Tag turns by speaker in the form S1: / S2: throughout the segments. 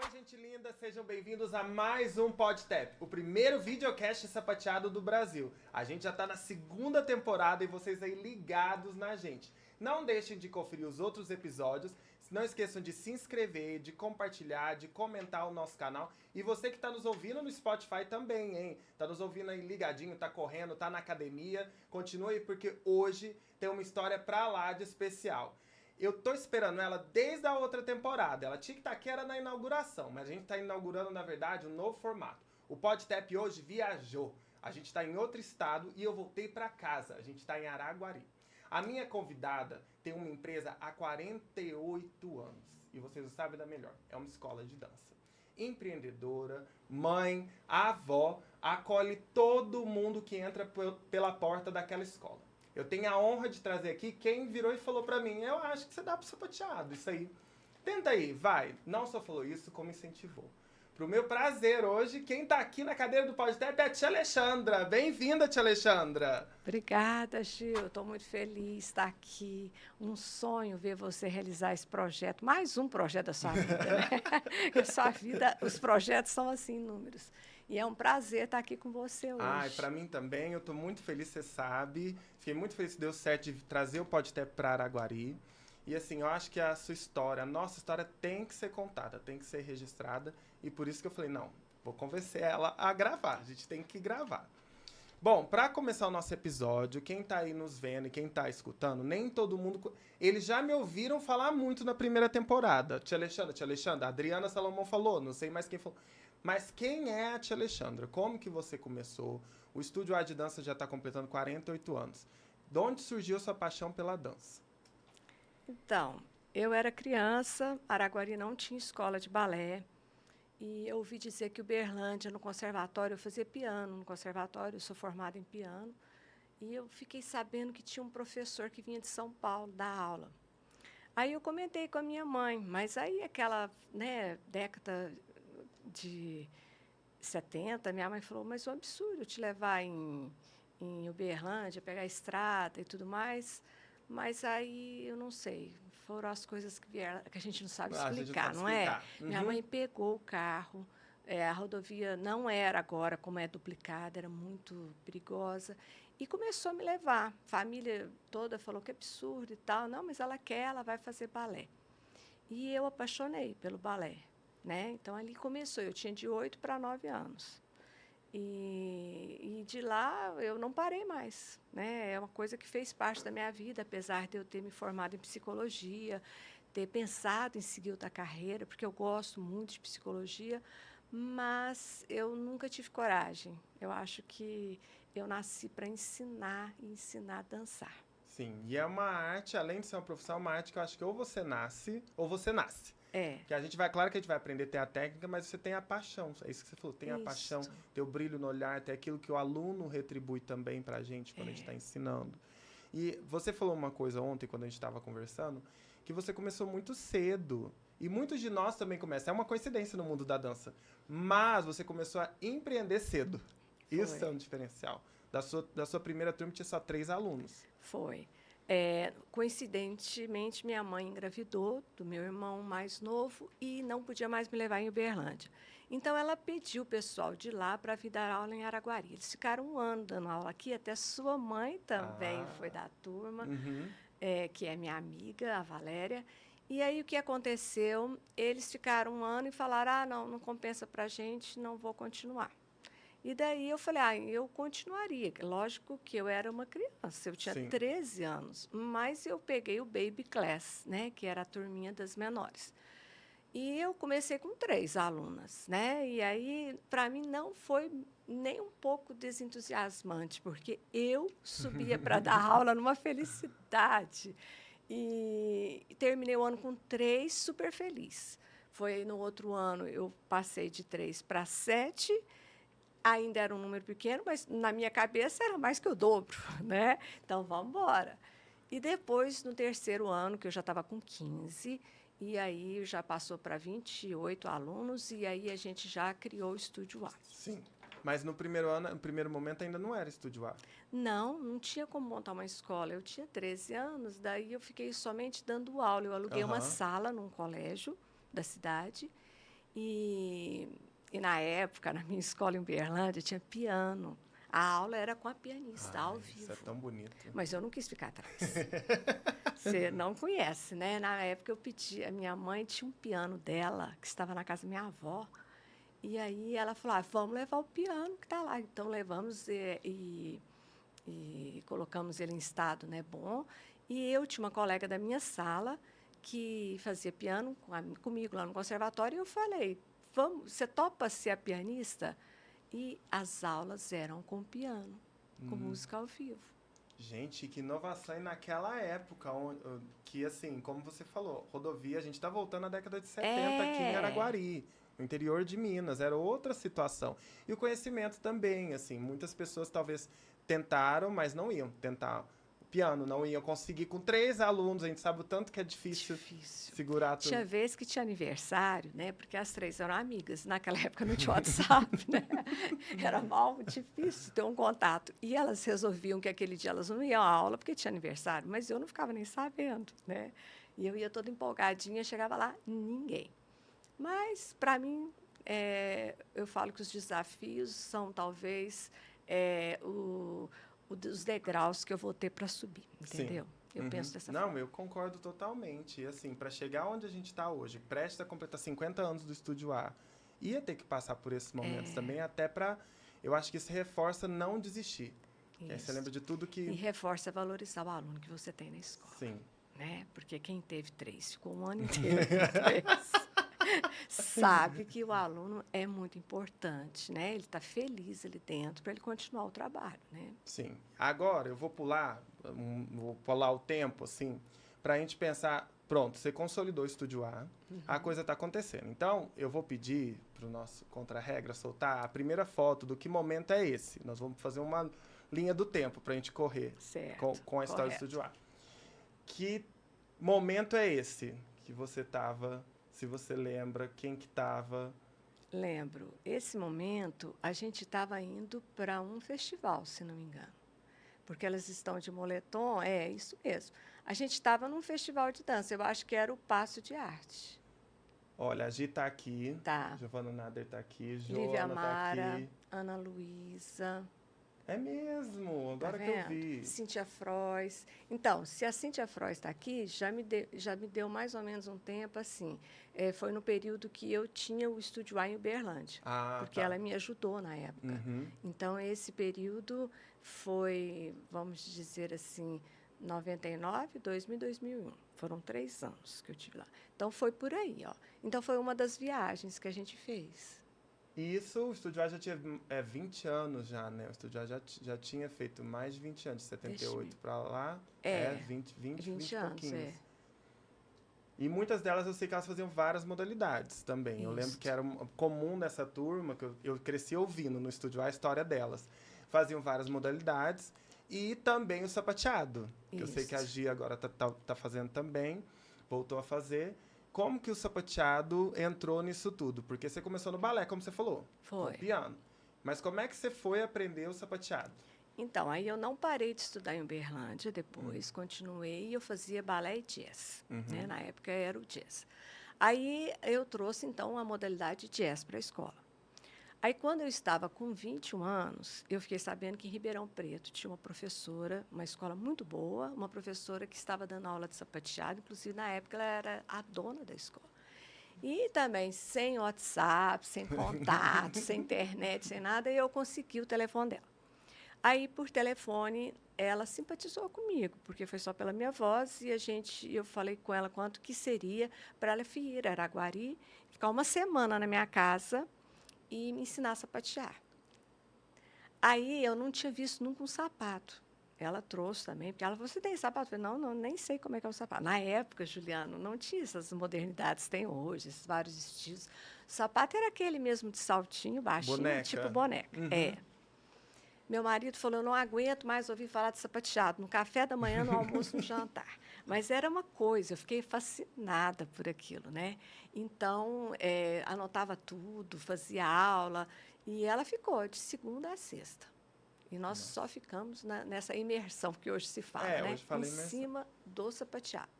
S1: Oi, gente linda, sejam bem-vindos a mais um PodTap, o primeiro videocast sapateado do Brasil. A gente já tá na segunda temporada e vocês aí ligados na gente. Não deixem de conferir os outros episódios, não esqueçam de se inscrever, de compartilhar, de comentar o nosso canal. E você que tá nos ouvindo no Spotify também, hein? Tá nos ouvindo aí ligadinho, tá correndo, tá na academia, continue aí porque hoje tem uma história pra lá de especial. Eu tô esperando ela desde a outra temporada. Ela tinha que estar aqui, era na inauguração, mas a gente tá inaugurando, na verdade, um novo formato. O PodTap hoje viajou. A gente tá em outro estado e eu voltei pra casa. A gente tá em Araguari. A minha convidada tem uma empresa há 48 anos. E vocês o sabem da melhor. É uma escola de dança. Empreendedora, mãe, avó, acolhe todo mundo que entra pela porta daquela escola. Eu tenho a honra de trazer aqui quem virou e falou pra mim, eu acho que você dá pro sapateado, isso aí. Tenta aí, vai. Não só falou isso, como incentivou. Pro meu prazer hoje, quem tá aqui na cadeira do PodTap é a tia Alexandra. Bem-vinda, tia Alexandra.
S2: Obrigada, Gil. Estou muito feliz de estar aqui. Um sonho ver você realizar esse projeto, mais um projeto da sua vida, né? Porque a sua vida, os projetos são assim, inúmeros. E é um prazer estar aqui com você
S1: Ai,
S2: hoje.
S1: pra mim também, eu tô muito feliz, você sabe. Fiquei muito feliz que deu certo de trazer o PodTap pra Araguari. E assim, eu acho que a sua história, a nossa história tem que ser contada, tem que ser registrada. E por isso que eu falei, não, vou convencer ela a gravar, a gente tem que gravar. Bom, pra começar o nosso episódio, quem tá aí nos vendo e quem tá escutando, nem todo mundo. Eles já me ouviram falar muito na primeira temporada. Tia Alexandra, a Adriana Salomão falou, não sei mais quem falou. Mas quem é a tia Alexandra? Como que você começou? O Estúdio A de Dança já tá completando 48 anos. De onde surgiu sua paixão pela dança?
S2: Então, eu era criança, Araguari não tinha escola de balé. E eu ouvi dizer que Uberlândia, no conservatório, eu fazia piano no conservatório, eu sou formada em piano. E eu fiquei sabendo que tinha um professor que vinha de São Paulo dar aula. Aí eu comentei com a minha mãe, mas aí aquela, né, década de 70, minha mãe falou, mas é um absurdo te levar em Uberlândia, pegar a estrada e tudo mais. Mas aí eu não sei, foram as coisas que vieram, que a gente não sabe
S1: Ah, a gente não
S2: explicar,
S1: sabe
S2: não é?
S1: explicar.
S2: Minha mãe
S1: Uhum.
S2: pegou o carro, a rodovia não era agora como é duplicada, era muito perigosa, e começou a me levar. A família toda falou que absurdo e tal. Não, mas ela quer, ela vai fazer balé. E eu apaixonei pelo balé, né? Então ali começou. Eu tinha de 8 para 9 anos. E de lá eu não parei mais, né? É uma coisa que fez parte da minha vida, apesar de eu ter me formado em psicologia, ter pensado em seguir outra carreira, porque eu gosto muito de psicologia, mas eu nunca tive coragem. Eu acho que eu nasci para ensinar e ensinar a dançar.
S1: Sim, e é uma arte, além de ser uma profissão, é uma arte que eu acho que ou você nasce, ou você nasce.
S2: É,
S1: Que a gente vai, claro que a gente vai aprender a ter a técnica, mas você tem a paixão. É isso que você falou, tem a paixão,
S2: isso.
S1: tem o brilho no olhar, tem aquilo que o aluno retribui também pra gente quando a gente está ensinando. E você falou uma coisa ontem, quando a gente estava conversando, que você começou muito cedo. E muitos de nós também começam. É uma coincidência no mundo da dança. Mas você começou a empreender cedo. Isso é
S2: Foi.
S1: um diferencial. Da sua primeira turma tinha só 3 alunos.
S2: Foi. Coincidentemente, minha mãe engravidou do meu irmão mais novo e não podia mais me levar em Uberlândia. Então, ela pediu o pessoal de lá para vir dar aula em Araguari. Eles ficaram um ano dando aula aqui, até sua mãe também foi
S1: Ah.
S2: da turma,
S1: Uhum.
S2: que é minha amiga, a Valéria. E aí, o que aconteceu? Eles ficaram um ano e falaram: ah, não, não compensa para a gente, não vou continuar. E daí eu falei, eu continuaria. Lógico que eu era uma criança, eu tinha
S1: Sim.
S2: 13 anos, mas eu peguei o baby class, né, que era a turminha das menores. E eu comecei com 3 alunas, né? E aí, para mim, não foi nem um pouco desentusiasmante, porque eu subia para dar aula numa felicidade. E terminei o ano com 3, super feliz. Foi no outro ano, eu passei de 3 para 7. Ainda era um número pequeno, mas na minha cabeça era mais que o dobro, né? Então, vamos embora. E depois, no terceiro ano, que eu já estava com 15, e aí já passou para 28 alunos, e aí a gente já criou o Estúdio A.
S1: Sim. Mas no primeiro ano, no primeiro momento ainda não era estúdio A.
S2: Não, não tinha como montar uma escola. Eu tinha 13 anos, daí eu fiquei somente dando aula. Eu aluguei uma
S1: Aham.
S2: sala num colégio da cidade E, e na época, na minha escola em Uberlândia, tinha piano. A aula era com a pianista, ao vivo.
S1: Isso é tão bonito.
S2: Mas eu não quis ficar atrás. Você não conhece, né? Na época eu pedi, a minha mãe tinha um piano dela, que estava na casa da minha avó. E aí ela falou, vamos levar o piano que está lá. Então levamos e colocamos ele em estado, né, bom. E eu tinha uma colega da minha sala que fazia piano comigo lá no conservatório. E eu falei, você topa ser a pianista? E as aulas eram com piano, com música ao vivo.
S1: Gente, que inovação! E naquela época, que assim, como você falou, rodovia, a gente está voltando à década de 70 aqui em Araguari, no interior de Minas, era outra situação. E o conhecimento também, assim, muitas pessoas talvez tentaram, mas não iam tentar o piano, não iam conseguir com 3 alunos, a gente sabe o tanto que é difícil. Segurar tudo.
S2: Tinha vez que tinha aniversário, né? Porque as 3 eram amigas. Naquela época não tinha WhatsApp, né? Era mal difícil ter um contato. E elas resolviam que aquele dia elas não iam à aula porque tinha aniversário, mas eu não ficava nem sabendo, né? E eu ia toda empolgadinha, chegava lá, ninguém. Mas, para mim, eu falo que os desafios são talvez os degraus que eu vou ter para subir, entendeu?
S1: Sim.
S2: Eu penso dessa
S1: Não,
S2: forma.
S1: eu concordo totalmente. E assim, para chegar onde a gente está hoje, prestes a completar 50 anos do Estúdio A, ia ter que passar por esses momentos também, até para... Eu acho que isso reforça não desistir. Aí você lembra de tudo que...
S2: E reforça valorizar o aluno que você tem na escola.
S1: Sim.
S2: Né? Porque quem teve 3, ficou um ano inteiro com 3, sabe que o aluno é muito importante, né? Ele está feliz ali dentro para ele continuar o trabalho, né?
S1: Sim. Agora eu vou pular o tempo, assim, para a gente pensar, pronto, você consolidou o Estúdio A, a coisa está acontecendo. Então, eu vou pedir para o nosso contra-regra soltar a primeira foto do que momento é esse. Nós vamos fazer uma linha do tempo para a gente correr com a história do Estúdio A. Que momento é esse que você estava, se você lembra, quem que estava?
S2: Lembro. Esse momento, a gente estava indo para um festival, se não me engano. Porque elas estão de moletom, é isso mesmo. A gente estava num festival de dança, eu acho que era o Passo de Arte.
S1: Olha, a Gi está aqui,
S2: Tá.
S1: Giovana Nader está aqui,
S2: Lívia
S1: Joana está
S2: Amara,
S1: aqui.
S2: Ana Luísa.
S1: É mesmo, agora
S2: Tá
S1: que eu
S2: vendo?
S1: vi.
S2: Cíntia Frois. Então, se a Cíntia Frois está aqui, já me deu mais ou menos um tempo assim. Foi no período que eu tinha o Estúdio A em Uberlândia, porque ela me ajudou na época. Então, esse período foi, vamos dizer assim, 99, 2000, 2001. Foram 3 anos que eu tive lá. Então, foi por aí, ó. Então, foi uma das viagens que a gente fez.
S1: E isso, o Estúdio A já tinha 20 anos já, né? O Estúdio A já tinha feito mais de 20 anos, de 78 para lá. 20
S2: anos,
S1: pouquinhos. E muitas delas eu sei que elas faziam várias modalidades também. Eu lembro que era comum nessa turma, que eu cresci ouvindo no Estúdio A história delas. Faziam várias modalidades e também o sapateado, que eu sei que a Gia agora tá fazendo também, voltou a fazer. Como que o sapateado entrou nisso tudo? Porque você começou no balé, como você falou.
S2: Foi.
S1: Com o piano. Mas como é que você foi aprender o sapateado?
S2: Então, aí eu não parei de estudar em Uberlândia depois, continuei e eu fazia balé e jazz. Né? Na época era o jazz. Aí eu trouxe, então, a modalidade jazz para a escola. Aí, quando eu estava com 21 anos, eu fiquei sabendo que em Ribeirão Preto tinha uma professora, uma escola muito boa, uma professora que estava dando aula de sapateado, inclusive, na época, ela era a dona da escola. E também sem WhatsApp, sem contato, sem internet, sem nada, eu consegui o telefone dela. Aí, por telefone, ela simpatizou comigo, porque foi só pela minha voz, e eu falei com ela quanto que seria para ela ir a Araguari, ficar uma semana na minha casa e me ensinar a sapatear. Aí eu não tinha visto nunca um sapato. Ela trouxe também, porque ela falou, você tem sapato? Eu falei, não, nem sei como é que é o sapato. Na época, Juliano, não tinha essas modernidades que tem hoje, esses vários estilos. O sapato era aquele mesmo de saltinho, baixinho, tipo boneca. Meu marido falou, eu não aguento mais ouvir falar de sapateado, no café da manhã, no almoço, no jantar. Mas era uma coisa, eu fiquei fascinada por aquilo, né? Então, anotava tudo, fazia aula, e ela ficou de segunda a sexta. E nós só ficamos nessa imersão que hoje se fala, né?
S1: Hoje fala
S2: em
S1: imersão.
S2: cima do sapateado.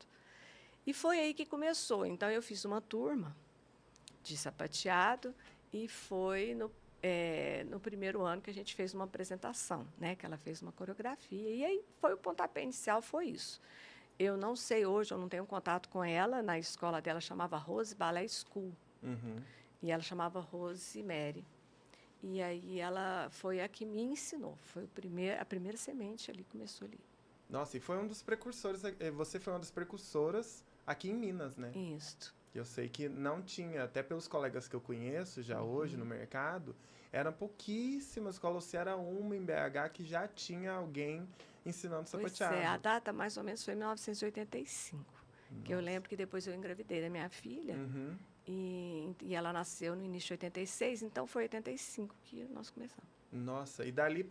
S2: E foi aí que começou. Então, eu fiz uma turma de sapateado e foi no primeiro ano que a gente fez uma apresentação, né? Que ela fez uma coreografia. E aí foi o pontapé inicial, foi isso. Eu não sei hoje, eu não tenho contato com ela. Na escola dela chamava Rose Ballet School.
S1: Uhum.
S2: E ela chamava Rose Mary. E aí ela foi a que me ensinou. Foi a primeira semente ali, começou ali.
S1: Nossa, e foi um dos precursores, você foi uma das precursoras aqui em Minas, né?
S2: Isso.
S1: Eu sei que não tinha, até pelos colegas que eu conheço já hoje no mercado, eram pouquíssimas escolas, se era uma em BH que já tinha alguém ensinando
S2: Pois
S1: sapateado.
S2: é, a data mais ou menos foi em 1985. Que eu lembro que depois eu engravidei da minha filha.
S1: Uhum.
S2: E ela nasceu no início de 86, então foi 85 que nós começamos.
S1: Nossa, e dali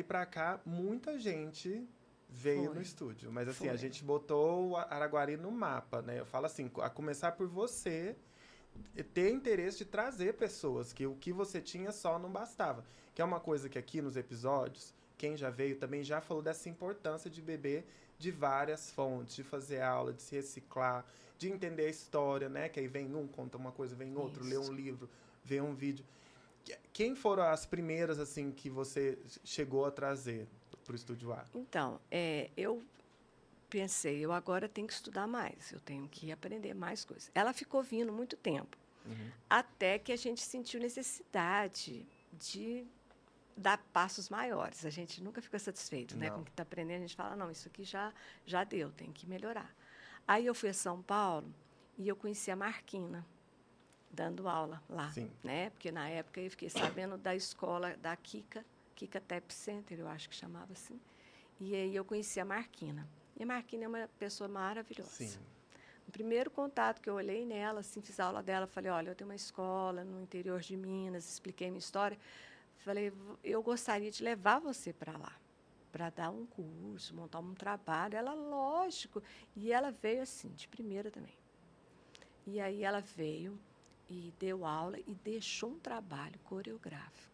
S1: pra cá, muita gente veio no estúdio. Mas assim, a gente botou o Araguari no mapa, né? Eu falo assim, a começar por você ter interesse de trazer pessoas, que o que você tinha só não bastava. Que é uma coisa que aqui nos episódios, quem já veio também já falou dessa importância de beber de várias fontes, de fazer aula, de se reciclar, de entender a história, né? Que aí vem um, conta uma coisa, vem outro, lê um livro, vê um vídeo. Quem foram as primeiras, assim, que você chegou a trazer para o Estúdio A?
S2: Então, eu pensei, eu agora tenho que estudar mais, eu tenho que aprender mais coisas. Ela ficou vindo muito tempo, até que a gente sentiu necessidade de dar passos maiores. A gente nunca fica satisfeito, né? Com o que está aprendendo, a gente fala, não, isso aqui já deu, tem que melhorar. Aí eu fui a São Paulo e eu conheci a Marquina, dando aula lá.
S1: Sim.
S2: Né? Porque, na época, eu fiquei sabendo da escola da Kika Tap Center, eu acho que chamava assim. E aí eu conheci a Marquina. E a Marquina é uma pessoa maravilhosa.
S1: Sim.
S2: O primeiro contato que eu olhei nela, assim, fiz a aula dela, falei, olha, eu tenho uma escola no interior de Minas, expliquei minha história. Falei, eu gostaria de levar você para lá, para dar um curso, montar um trabalho. Ela, lógico. E ela veio assim, de primeira também. E aí ela veio e deu aula e deixou um trabalho coreográfico.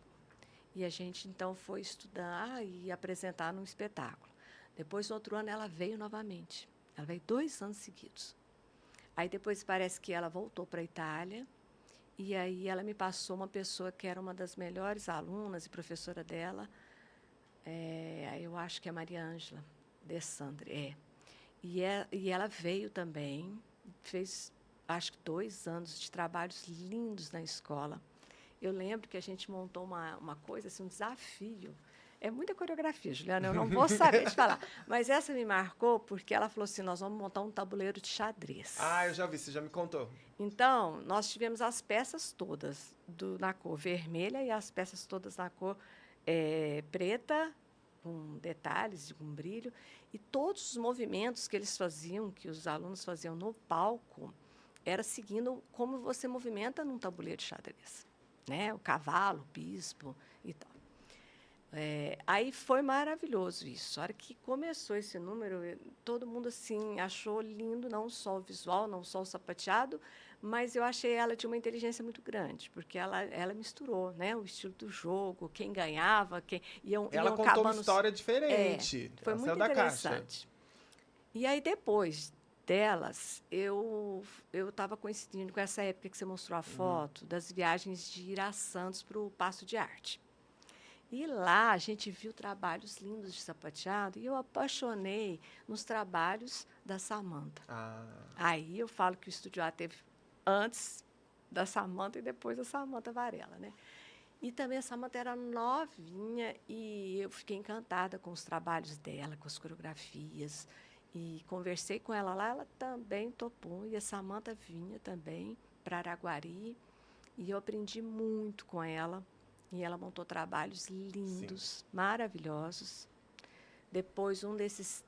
S2: E a gente, então, foi estudar e apresentar num espetáculo. Depois, no outro ano, ela veio novamente. Ela veio 2 anos seguidos. Aí, depois, parece que ela voltou para a Itália. E aí, ela me passou uma pessoa que era uma das melhores alunas e professora dela. Eu acho que é Maria Ângela De Sandri. E ela veio também, fez, acho que 2 anos de trabalhos lindos na escola. Eu lembro que a gente montou uma coisa, assim, um desafio. É muita coreografia, Juliana, eu não vou saber te falar. Mas essa me marcou porque ela falou assim, nós vamos montar um tabuleiro de xadrez.
S1: Ah, eu já vi, você já me contou.
S2: Então, nós tivemos as peças todas na cor vermelha e as peças todas na cor preta, com detalhes, com brilho. E todos os movimentos que eles faziam, que os alunos faziam no palco, era seguindo como você movimenta num tabuleiro de xadrez. Né? O cavalo, o bispo e tal. Aí foi maravilhoso isso. A hora que começou esse número, todo mundo assim achou lindo, não só o visual, não só o sapateado, mas eu achei ela de uma inteligência muito grande, porque ela misturou, né, o estilo do jogo, quem ganhava,
S1: ela contou uma história diferente.
S2: Foi
S1: ela
S2: muito
S1: saiu
S2: interessante. E aí depois delas, eu estava coincidindo com essa época que você mostrou a foto das viagens de ir a Santos para o Paço de Arte. E lá a gente viu trabalhos lindos de sapateado e eu apaixonei nos trabalhos da Samantha. Aí eu falo que o Estúdio A teve antes da Samantha e depois da Samantha Varela, né? E também a Samantha era novinha e eu fiquei encantada com os trabalhos dela, com as coreografias. E conversei com ela lá, ela também topou. E a Samantha vinha também para Araguari. E eu aprendi muito com ela. E ela montou trabalhos lindos, maravilhosos. Depois, um desses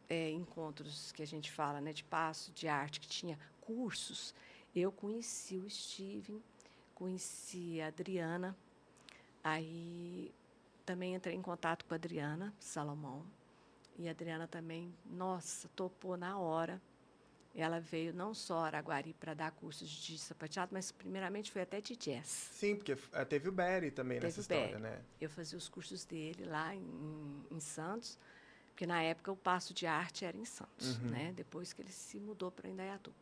S2: encontros que a gente fala, né, de passo, de arte, que tinha cursos, eu conheci o Steven, conheci a Adriana. Aí também entrei em contato com a Adriana Salomão. E a Adriana também, nossa, topou na hora. Ela veio não só a Araguari para dar cursos de sapateado, mas primeiramente foi até de jazz.
S1: Sim, porque teve o Berry também nessa história, né?
S2: Eu fazia os cursos dele lá em Santos, porque na época o Paço de Arte era em Santos, né? Depois que ele se mudou para Indaiatuba.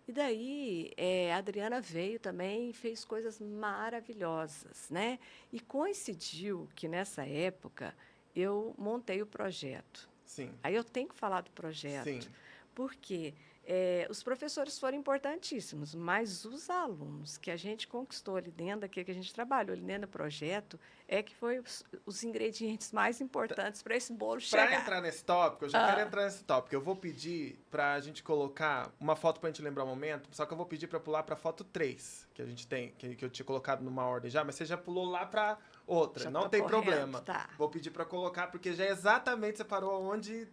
S2: E daí, a Adriana veio também e fez coisas maravilhosas, né? E coincidiu que, nessa época, eu montei o projeto.
S1: Sim,
S2: Aí eu tenho que falar do
S1: sim.
S2: projeto, porque os professores foram importantíssimos, mas os alunos que a gente conquistou ali dentro daquilo que a gente trabalhou ali dentro do projeto é que foi os ingredientes mais importantes para esse bolo
S1: Pra
S2: chegar.
S1: entrar nesse tópico, eu já quero
S2: Ah,
S1: entrar nesse tópico. Eu vou pedir pra gente colocar uma foto pra gente lembrar o momento, só que eu vou pedir pra pular pra foto 3 que a gente tem, que eu tinha colocado numa ordem já, mas você já pulou lá pra outra.
S2: já
S1: Não
S2: estou
S1: tem
S2: correndo,
S1: problema.
S2: tá.
S1: Vou pedir pra colocar, porque já é exatamente você parou onde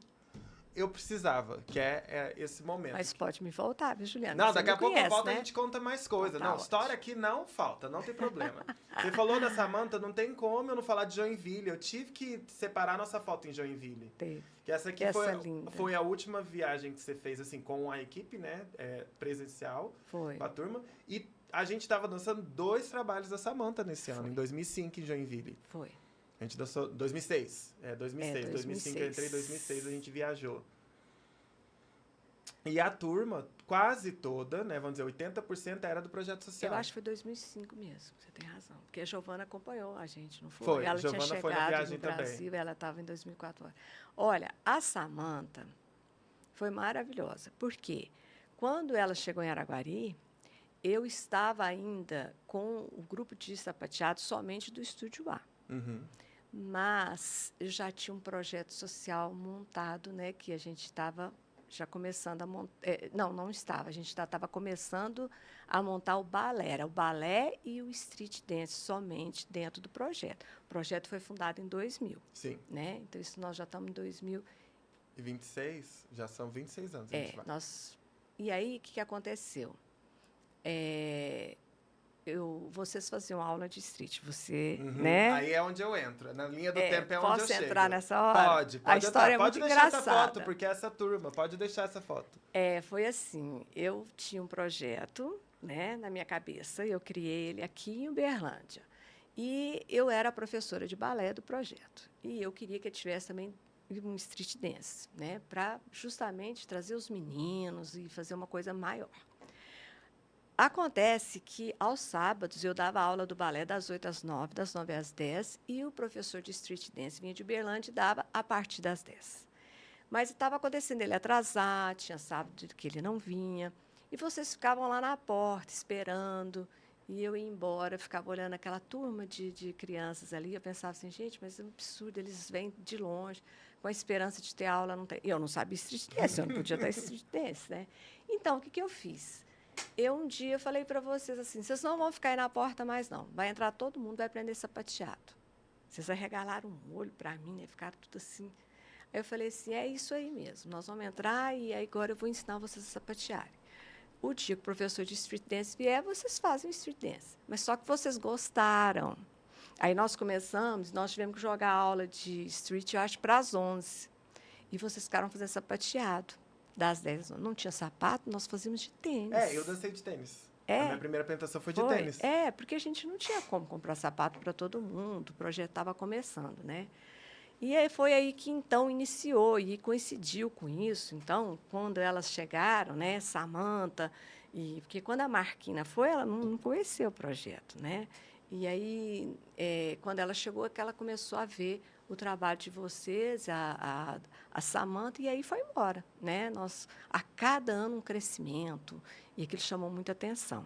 S1: eu precisava, que é esse momento.
S2: Mas pode me voltar, viu, Juliana?
S1: Não,
S2: Você
S1: daqui
S2: me
S1: a pouco eu
S2: conhece,
S1: volto e a
S2: né?
S1: gente conta mais
S2: Então
S1: coisa.
S2: tá
S1: Não,
S2: ótimo.
S1: história aqui não falta, não tem problema. Você falou da Samantha, não tem como eu não falar de Joinville. Eu tive que separar nossa foto em Joinville.
S2: Teve.
S1: Que essa aqui
S2: Essa linda.
S1: foi a última viagem que você fez, assim, com a equipe, né? Presencial,
S2: Foi.
S1: com a turma. E a gente tava dançando 2 trabalhos da Samantha nesse ano,
S2: Foi.
S1: em 2005, em Joinville.
S2: Foi.
S1: A gente dançou 2006. 2006. 2005 eu entrei,
S2: 2006.
S1: 2006 a gente viajou. E a turma, quase toda, né? Vamos dizer, 80% era do projeto social.
S2: Eu acho que foi 2005 mesmo, você tem razão. Porque a Giovana acompanhou a gente, não foi?
S1: Foi,
S2: Ela
S1: Giovana
S2: tinha
S1: foi na
S2: chegado
S1: viagem
S2: no
S1: também.
S2: Brasil, ela estava em 2004. Olha, a Samantha foi maravilhosa. Por quê? Quando ela chegou em Araguari, eu estava ainda com o grupo de sapateado somente do Estúdio A.
S1: Uhum.
S2: Mas eu já tinha um projeto social montado, né, que a gente estava já começando a montar. Não estava. A gente estava começando a montar o balé. Era o balé e o street dance somente dentro do projeto. O projeto foi fundado em 2000.
S1: Sim.
S2: Né? Então, isso nós já estamos em 2000.
S1: E 26? Já são 26 anos. A gente vai.
S2: E aí, o que aconteceu? Vocês faziam aula de street, você, né?
S1: Aí é onde eu entro. Na linha do tempo é onde eu chego.
S2: Posso entrar nessa hora?
S1: Pode
S2: A história é
S1: pode
S2: muito
S1: deixar
S2: engraçada.
S1: essa foto, porque é essa turma. Pode deixar essa foto.
S2: Foi assim, eu tinha um projeto, né, na minha cabeça, eu criei ele aqui em Uberlândia. E eu era professora de balé do projeto. E eu queria que ele tivesse também um street dance, né, para justamente trazer os meninos e fazer uma coisa maior. Acontece que, aos sábados, eu dava aula do balé das 8 às 9, das 9 às 10, e o professor de street dance vinha de Uberlândia e dava a partir das 10. Mas estava acontecendo ele atrasar, tinha sábado que ele não vinha, e vocês ficavam lá na porta esperando, e eu ia embora, ficava olhando aquela turma de crianças ali, eu pensava assim, gente, mas é um absurdo, eles vêm de longe, com a esperança de ter aula, não tem. Eu não sabia street dance, eu não podia dar street dance, né? Então, o que eu fiz? Um dia falei para vocês assim, vocês não vão ficar aí na porta mais não, vai entrar todo mundo, vai aprender sapateado. Vocês arregalaram um olho para mim, né? Ficaram tudo assim. Aí eu falei assim, é isso aí mesmo, nós vamos entrar e agora eu vou ensinar vocês a sapatearem. O dia que o professor de street dance vier, vocês fazem street dance. Mas só que vocês gostaram. Aí nós começamos, nós tivemos que jogar aula de street, eu acho, para as 11. E vocês ficaram fazendo sapateado. Das 10 não tinha sapato, nós fazíamos de tênis.
S1: Eu dancei de tênis. A minha primeira apresentação foi de tênis.
S2: Porque a gente não tinha como comprar sapato para todo mundo, o projeto estava começando, né? E aí foi aí que, então, iniciou e coincidiu com isso. Então, quando elas chegaram, né, Samantha, porque quando a Marquina foi, ela não conheceu o projeto, né? E aí, quando ela chegou, que ela começou a ver o trabalho de vocês, a Samantha, e aí foi embora, né? Nós, a cada ano, um crescimento, e aquilo chamou muita atenção,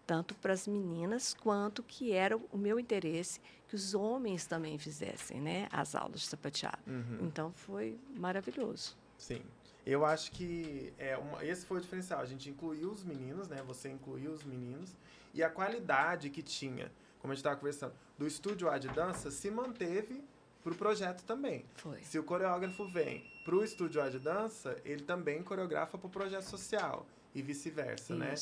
S2: tanto para as meninas, quanto que era o meu interesse que os homens também fizessem, né, as aulas de sapateado. Então, foi maravilhoso.
S1: Sim. Eu acho que esse foi o diferencial. A gente incluiu os meninos, né? Você incluiu os meninos. E a qualidade que tinha, como a gente estava conversando, do estúdio A de dança se manteve para o projeto também.
S2: Foi.
S1: Se o coreógrafo vem para o estúdio A de dança, ele também coreografa para o projeto social. E vice-versa, né?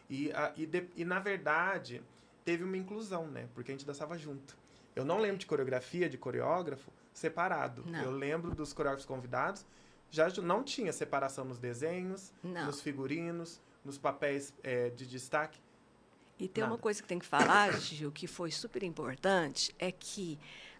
S1: E, na verdade, teve uma inclusão, né? Porque a gente dançava junto. Eu não lembro de coreografia, de coreógrafo, separado.
S2: Não.
S1: Eu lembro dos coreógrafos convidados, já não tinha separação nos desenhos, nos figurinos, nos papéis de destaque.
S2: E tem uma coisa que tem que falar, Gil, que foi super importante, é que,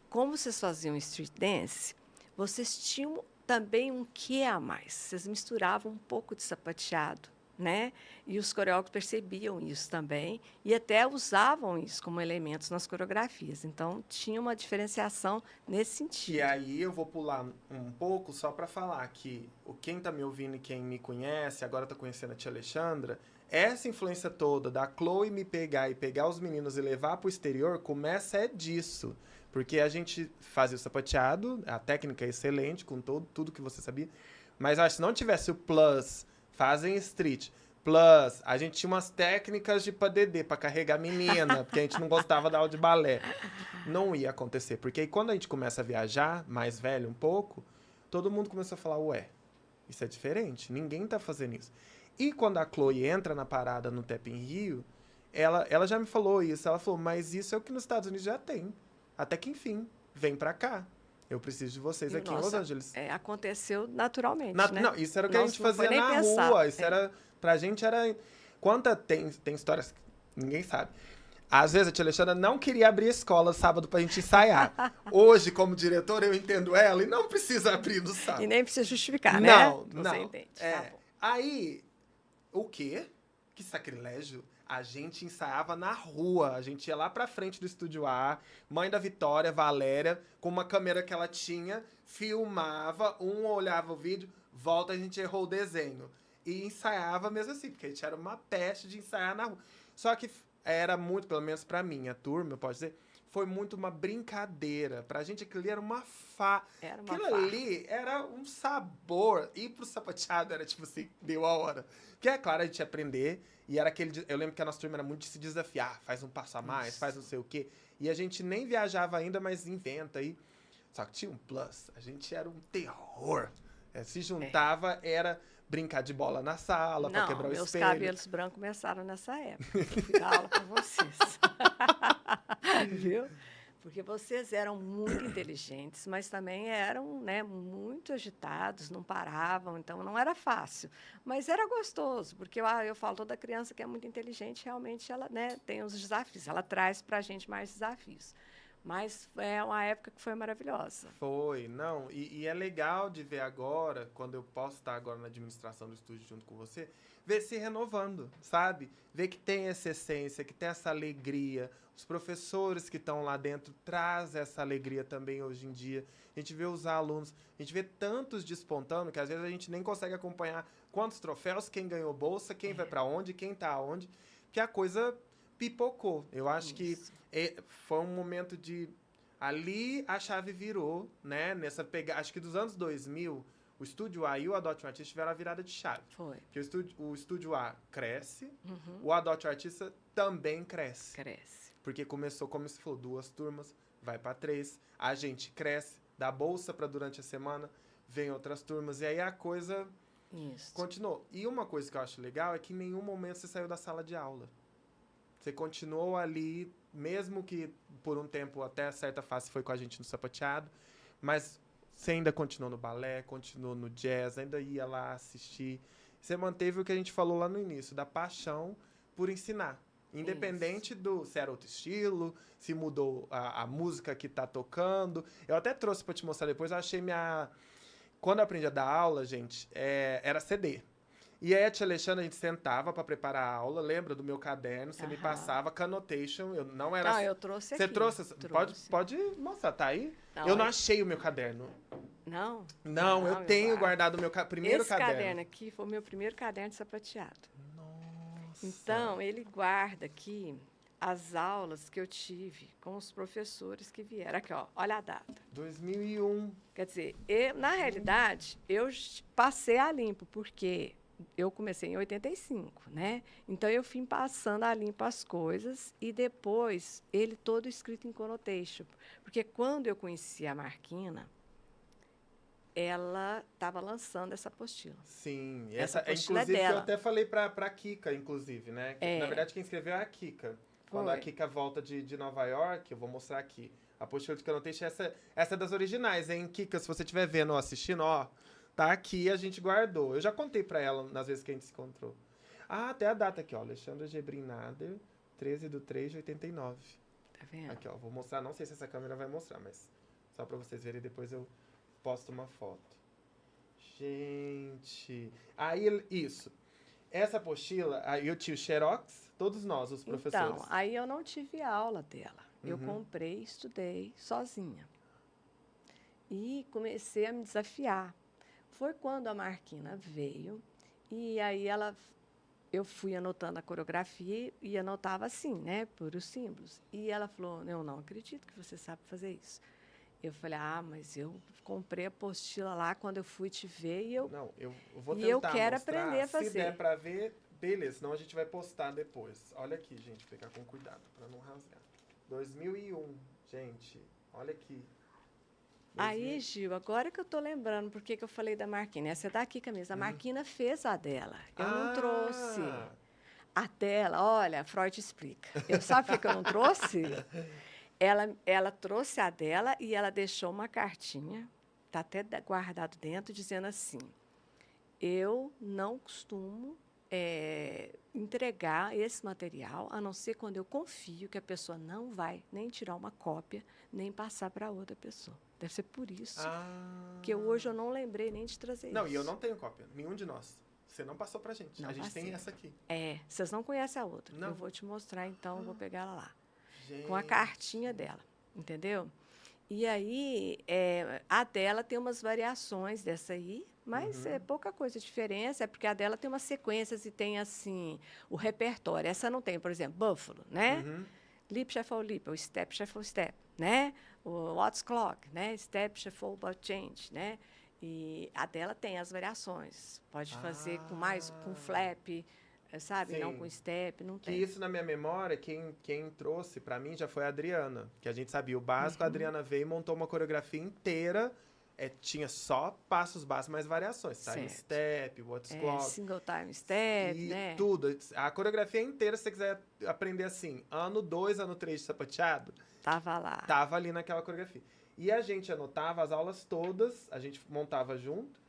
S2: como vocês faziam street dance, vocês tinham também um quê a mais. Vocês misturavam um pouco de sapateado, né? E os coreógrafos percebiam isso também e até usavam isso como elementos nas coreografias. Então, tinha uma diferenciação nesse
S1: E
S2: sentido.
S1: aí eu vou pular um pouco só para falar que quem tá me ouvindo e quem me conhece, agora tá conhecendo a tia Alexandra, essa influência toda da Chloe me pegar e pegar os meninos e levar pro exterior, começa disso. Porque a gente fazia o sapateado, a técnica é excelente, com tudo que você sabia. Mas acho que se não tivesse o plus, fazem street, plus, a gente tinha umas técnicas de padedê pra carregar menina, porque a gente não gostava da aula de balé. Não ia acontecer. Porque aí quando a gente começa a viajar, mais velho um pouco, todo mundo começou a falar, ué, isso é diferente, ninguém tá fazendo isso. E quando a Chloe entra na parada no Tap em Rio, ela já me falou isso. Ela falou, mas isso é o que nos Estados Unidos já tem. Até que enfim, vem pra cá. Eu preciso de vocês
S2: E,
S1: aqui em Los
S2: nossa,
S1: Angeles.
S2: aconteceu naturalmente, né?
S1: Não, isso era o que a gente
S2: Nós não foi
S1: fazia
S2: nem
S1: na
S2: pensar.
S1: rua. Isso era. Pra gente era. Tem histórias que ninguém sabe. Às vezes a tia Alexandra não queria abrir a escola sábado pra gente ensaiar. Hoje, como diretor, eu entendo ela e não precisa abrir no
S2: E
S1: sábado.
S2: nem precisa justificar, né?
S1: Não,
S2: Você
S1: não.
S2: entende. Tá
S1: É.
S2: bom.
S1: Aí, o quê? Que sacrilégio. A gente ensaiava na rua. A gente ia lá pra frente do Estúdio A, mãe da Vitória, Valéria, com uma câmera que ela tinha, filmava, um olhava o vídeo, volta, a gente errou o desenho. E ensaiava mesmo assim, porque a gente era uma peste de ensaiar na rua. Só que era muito, pelo menos pra minha turma, eu posso dizer, foi muito uma brincadeira. Pra gente aquilo ali era uma
S2: Era uma
S1: Aquilo
S2: farra.
S1: ali era um sabor. Ir pro sapateado era tipo assim, deu a hora. Porque é claro, a gente ia aprender. E era aquele. Eu lembro que a nossa turma era muito de se desafiar. Faz um passo a mais,
S2: Isso.
S1: faz não sei o quê. E a gente nem viajava ainda, mas inventa aí. Só que tinha um plus. A gente era um terror. Se juntava, era brincar de bola na sala, pra
S2: Não,
S1: quebrar o
S2: meus
S1: espelho.
S2: cabelos brancos começaram nessa época. Eu fui dar aula para vocês. Viu? Porque vocês eram muito inteligentes, mas também eram, né, muito agitados, não paravam, então não era fácil. Mas era gostoso, porque eu falo, toda criança que é muito inteligente, realmente ela, né, tem os desafios, ela traz para a gente mais desafios. Mas é uma época que foi maravilhosa.
S1: Foi, não. E é legal de ver agora, quando eu posso estar agora na administração do estúdio junto com você, ver se renovando, sabe? Ver que tem essa essência, que tem essa alegria. Os professores que estão lá dentro trazem essa alegria também hoje em dia. A gente vê os alunos, a gente vê tantos despontando que às vezes a gente nem consegue acompanhar quantos troféus, quem ganhou bolsa, quem vai pra onde, quem tá onde, que a coisa pipocou. Eu acho que
S2: Isso.
S1: foi um momento de ali a chave virou, né? Nessa pegada. Acho que dos anos 2000, o Estúdio A e o Adote um Artista tiveram a virada de chave.
S2: Foi.
S1: Porque o estúdio A cresce,
S2: Uhum.
S1: o Adote um Artista também cresce.
S2: Cresce.
S1: Porque começou, como você falou, 2 turmas, vai para 3, a gente cresce, dá bolsa para durante a semana, vem outras turmas, e aí a coisa
S2: Isso.
S1: continuou. E uma coisa que eu acho legal é que em nenhum momento você saiu da sala de aula. Você continuou ali, mesmo que por um tempo, até certa fase, foi com a gente no sapateado, mas você ainda continuou no balé, continuou no jazz, ainda ia lá assistir. Você manteve o que a gente falou lá no início, da paixão por ensinar. Independente se era outro estilo, se mudou a música que tá tocando. Eu até trouxe pra te mostrar depois, eu achei minha... Quando eu aprendi a dar aula, gente, era CD. E aí a tia Alexandra, a gente sentava pra preparar a aula, lembra do meu caderno, você me
S2: Aham.
S1: passava cannotation, eu não era...
S2: Não, eu trouxe
S1: Você
S2: aqui.
S1: trouxe?
S2: Trouxe.
S1: Pode mostrar, tá aí?
S2: Não,
S1: Eu não achei o meu caderno.
S2: Não?
S1: Não, eu
S2: eu
S1: tenho
S2: guardo.
S1: guardado o meu primeiro
S2: Esse
S1: caderno.
S2: caderno aqui foi o meu primeiro caderno de sapateado.
S1: Nossa.
S2: Então, ele guarda aqui as aulas que eu tive com os professores que vieram. Aqui, ó, olha a data.
S1: 2001.
S2: Quer dizer, na realidade, eu passei a limpo, porque eu comecei em 85, né? Então, eu fui passando a limpo as coisas e depois ele todo escrito em connotation. Porque quando eu conheci a Marquina, ela estava lançando essa apostila.
S1: Sim,
S2: Essa
S1: essa
S2: apostila é
S1: inclusive que eu
S2: dela.
S1: até falei pra Kika, inclusive, né?
S2: É.
S1: Na verdade, quem escreveu é a Kika. Quando a
S2: Foi.
S1: Kika volta de Nova York, eu vou mostrar aqui. A apostila de Cannotation, essa é das originais, hein? Kika, se você estiver vendo ou assistindo, ó, tá aqui, a gente guardou. Eu já contei pra ela nas vezes que a gente se encontrou. Ah, até a data aqui, ó. Alexandra Gebrin Nader, 13/3/89.
S2: Tá vendo?
S1: Aqui, ó, vou mostrar. Não sei se essa câmera vai mostrar, mas só pra vocês verem, depois eu posto uma foto. Gente. Aí, isso. Essa apostila, aí eu tinha o xerox, todos nós, os professores.
S2: Então, aí eu não tive aula dela. Eu
S1: Uhum.
S2: comprei e estudei sozinha. E comecei a me desafiar. Foi quando a Marquina veio e aí eu fui anotando a coreografia e anotava assim, né, por os símbolos. E ela falou: "Eu não acredito que você sabe fazer isso". Eu falei: "Ah, mas eu comprei a apostila lá quando eu fui te ver
S1: Não, eu vou
S2: e eu
S1: tentar
S2: quero aprender
S1: mostrar.
S2: a
S1: Se der
S2: fazer".
S1: pra ver, beleza. Senão a gente vai postar depois. Olha aqui, gente. Pegar com cuidado pra não rasgar. 2001, gente. Olha aqui. 2000.
S2: Aí, Gil, agora que eu tô lembrando por que eu falei da Marquina. Essa daqui, camisa. A Marquina fez a dela. Eu não trouxe.
S1: Ah!
S2: A dela, olha, Freud explica. Eu sabe por que eu não trouxe? Ela trouxe a dela e ela deixou uma cartinha, está até guardado dentro, dizendo assim: eu não costumo entregar esse material, a não ser quando eu confio que a pessoa não vai nem tirar uma cópia, nem passar para outra pessoa. Deve ser por isso
S1: Ah!
S2: que hoje eu não lembrei nem de trazer
S1: Não,
S2: isso.
S1: e eu não tenho cópia. Nenhum de nós. Você não passou pra gente.
S2: Não
S1: A gente tem
S2: passei.
S1: essa aqui.
S2: Vocês não conhecem a outra.
S1: Não.
S2: Eu vou te mostrar, então, eu vou pegar ela lá.
S1: Gente.
S2: Com a cartinha dela, entendeu? E aí, a dela tem umas variações dessa aí, mas é pouca coisa. A diferença é porque a dela tem umas sequências e tem, assim, o repertório. Essa não tem, por exemplo, Buffalo, né?
S1: Uhum.
S2: Lip, shuffle, lip, ou step, shuffle, step, né? O What's Clock, né? Step, shuffle, but change, né? E a dela tem as variações. Pode fazer com flap, sabe? Não
S1: Sim.
S2: com step, não
S1: Que
S2: tem.
S1: isso na minha memória, quem trouxe pra mim já foi a Adriana. Que a gente sabia o básico, a Adriana veio e montou uma coreografia inteira. Tinha só passos básicos, mas variações. Time
S2: Certo.
S1: step, what's clock.
S2: Single time step,
S1: E
S2: né?
S1: tudo. A coreografia inteira, se você quiser aprender assim, ano 2, ano 3 de sapateado,
S2: Tava lá.
S1: tava ali naquela coreografia. E a gente anotava as aulas todas, a gente montava junto.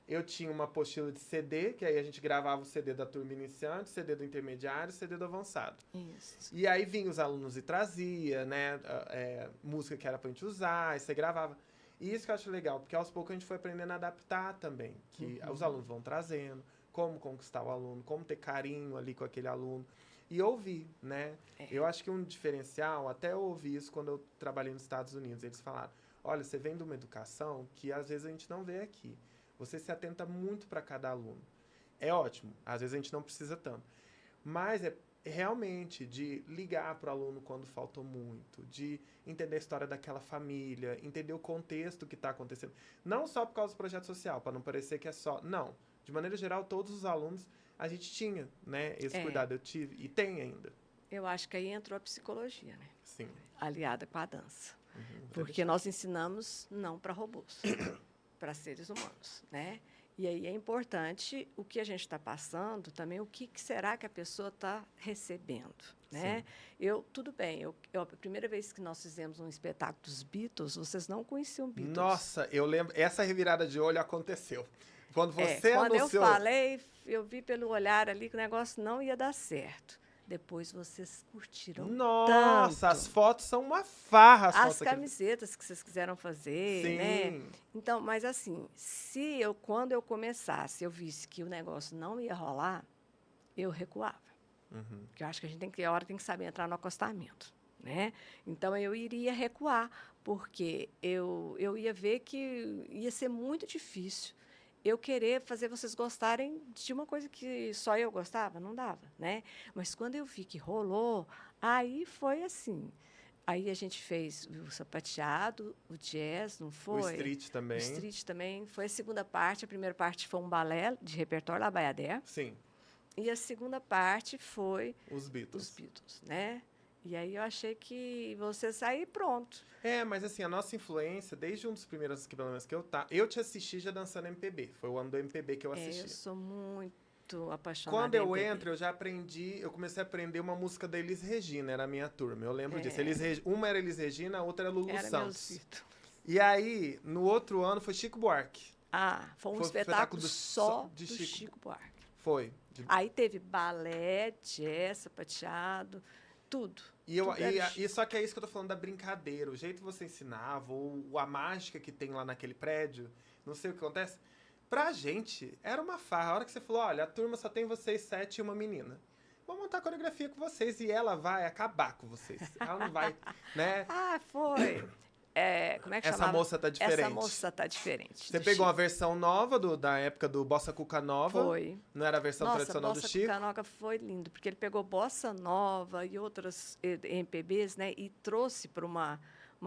S1: Eu tinha uma apostila de CD, que aí a gente gravava o CD da turma iniciante, CD do intermediário, CD do avançado.
S2: Isso.
S1: E aí vinham os alunos e trazia, né, música que era pra gente usar, e você gravava. E isso que eu acho legal, porque aos poucos a gente foi aprendendo a adaptar também, que os alunos vão trazendo, como conquistar o aluno, como ter carinho ali com aquele aluno. E ouvir, né? Eu acho que um diferencial, até eu ouvi isso quando eu trabalhei nos Estados Unidos, eles falaram, olha, você vem de uma educação que às vezes a gente não vê aqui. Você se atenta muito para cada aluno. É ótimo, às vezes a gente não precisa tanto. Mas é realmente de ligar para o aluno quando faltou muito, de entender a história daquela família, entender o contexto que está acontecendo. Não só por causa do projeto social, para não parecer que é só... Não, de maneira geral, todos os alunos, a gente tinha, né, esse cuidado, eu tive, e tem ainda.
S2: Eu acho que aí entrou a psicologia, né?
S1: Sim.
S2: Aliada com a dança.
S1: Uhum,
S2: Porque nós ensinamos não para robôs, para seres humanos, né? E aí é importante o que a gente está passando, também o que será que a pessoa está recebendo, né? Tudo bem, a primeira vez que nós fizemos um espetáculo dos Beatles, vocês não conheciam Beatles.
S1: Nossa, eu lembro, essa revirada de olho aconteceu. Quando você
S2: quando
S1: anunciou...
S2: eu falei, eu vi pelo olhar ali que o negócio não ia dar certo. Depois vocês curtiram
S1: Nossa,
S2: tanto.
S1: as fotos são uma farra.
S2: As camisetas que vocês quiseram fazer,
S1: Sim.
S2: né? Então, mas assim, quando eu começasse, eu visse que o negócio não ia rolar, eu recuava. Porque eu acho que a hora tem que saber entrar no acostamento, né? Então, eu iria recuar, porque eu ia ver que ia ser muito difícil eu querer fazer vocês gostarem de uma coisa que só eu gostava, não dava, né? Mas quando eu vi que rolou, aí foi assim. Aí a gente fez o sapateado, o jazz, não foi?
S1: O street também.
S2: O street também. Foi a segunda parte. A primeira parte foi um balé de repertório La Bayadère.
S1: Sim.
S2: E a segunda parte foi
S1: os Beatles.
S2: Os Beatles, né? E aí eu achei que você sair pronto.
S1: Mas assim, a nossa influência, desde um dos primeiros equipamentos que eu te assisti já dançando MPB. Foi o ano do MPB que eu assisti.
S2: Eu sou muito apaixonada
S1: Quando eu
S2: MPB.
S1: entro, eu comecei a aprender uma música da Elis Regina, era a minha turma, eu lembro disso. Uma era Elis Regina, a outra era Lulu Santos. E aí, no outro ano, foi Chico Buarque.
S2: Foi um espetáculo só do Chico Buarque.
S1: Foi.
S2: Aí teve balé, jazz, sapateado, tudo.
S1: E só que é isso que eu tô falando da brincadeira, o jeito que você ensinava, ou a mágica que tem lá naquele prédio, não sei o que acontece. pra gente, era uma farra. A hora que você falou, olha, a turma só tem vocês 7 e uma menina. Vou montar a coreografia com vocês e ela vai acabar com vocês. Ela não vai, né?
S2: Ah, foi. Como é que
S1: Essa
S2: chamava?
S1: moça tá diferente.
S2: Essa moça tá diferente.
S1: Você
S2: do
S1: pegou uma
S2: Chico.
S1: versão nova da época do Bossa Cuca Nova?
S2: Foi.
S1: Não era a versão
S2: Nossa,
S1: tradicional do
S2: Bossa
S1: Chico?
S2: Cuca Nova foi lindo, porque ele pegou bossa nova e outras MPBs, né? E trouxe para uma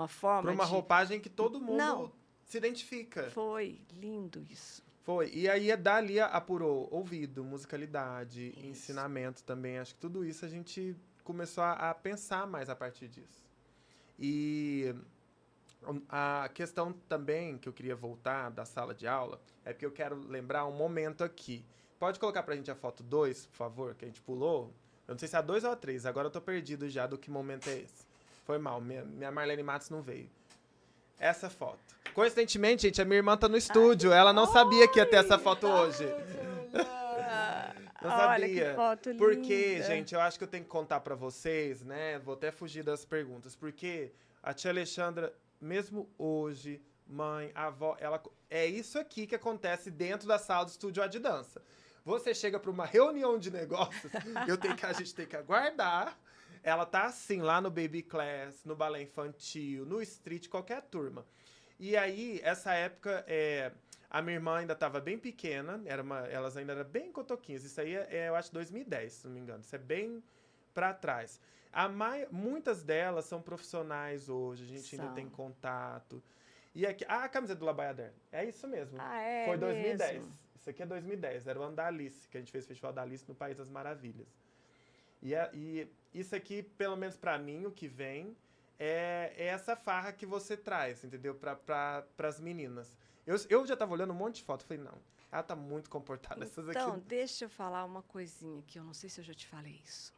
S2: forma
S1: Pra uma
S2: de...
S1: roupagem que todo mundo
S2: Não.
S1: se identifica.
S2: Foi lindo isso.
S1: Foi. E aí, dali apurou ouvido, musicalidade,
S2: Isso.
S1: ensinamento também. Acho que tudo isso a gente começou a pensar mais a partir disso. E a questão também que eu queria voltar da sala de aula é porque eu quero lembrar um momento aqui. Pode colocar pra gente a foto 2, por favor, que a gente pulou? Eu não sei se é a 2 ou a 3, agora eu tô perdido já do que momento é esse. Foi mal, minha Marlene Matos não veio. Essa foto. Coincidentemente, gente, a minha irmã tá no estúdio. Ela não sabia que ia ter essa foto hoje. Não
S2: Olha
S1: sabia.
S2: que foto linda.
S1: Porque, gente, eu acho que eu tenho que contar pra vocês, né? Vou até fugir das perguntas. Porque a tia Alexandra, mesmo hoje, mãe, avó, ela é isso aqui que acontece dentro da sala do estúdio de dança. Você chega pra uma reunião de negócios, a gente tem que aguardar. Ela tá assim, lá no Baby Class, no balé infantil, no street, qualquer turma. E aí, essa época, a minha irmã ainda estava bem pequena, elas ainda eram bem cotoquinhas. Isso aí eu acho, 2010, se não me engano. Isso é bem pra trás. Muitas delas são profissionais hoje, a gente ainda tem contato. E aqui, a camiseta do Labaiader, é isso mesmo. Foi 2010.
S2: Mesmo?
S1: Isso aqui é 2010, era o ano da Alice, que a gente fez o Festival da Alice no País das Maravilhas. E isso aqui, pelo menos pra mim, o que vem é essa farra que você traz, entendeu? Pras meninas. Eu já tava olhando um monte de foto, falei, não, ela tá muito comportada. Essas aqui...
S2: Então, deixa eu falar uma coisinha que eu não sei se eu já te falei isso.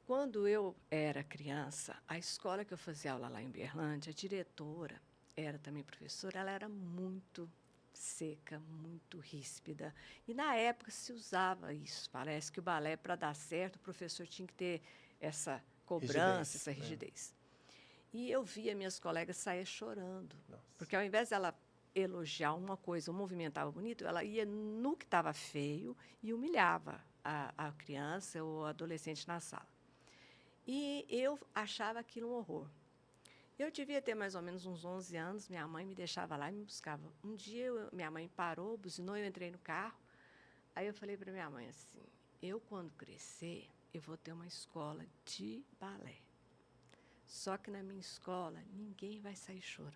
S2: Quando eu era criança, a escola que eu fazia aula lá em Berlândia, a diretora era também professora, ela era muito seca, muito ríspida. E, na época, se usava isso. Parece que o balé, para dar certo, o professor tinha que ter essa cobrança, essa rigidez. E eu via minhas colegas sair chorando. Nossa. Porque, ao invés dela elogiar uma coisa ou movimentava bonito, ela ia no que estava feio e humilhava a criança ou o adolescente na sala. E eu achava aquilo um horror. Eu devia ter mais ou menos uns 11 anos, minha mãe me deixava lá e me buscava. Um dia, minha mãe parou, buzinou, eu entrei no carro. Aí eu falei para minha mãe assim, eu, quando crescer, eu vou ter uma escola de balé. Só que na minha escola, ninguém vai sair chorando.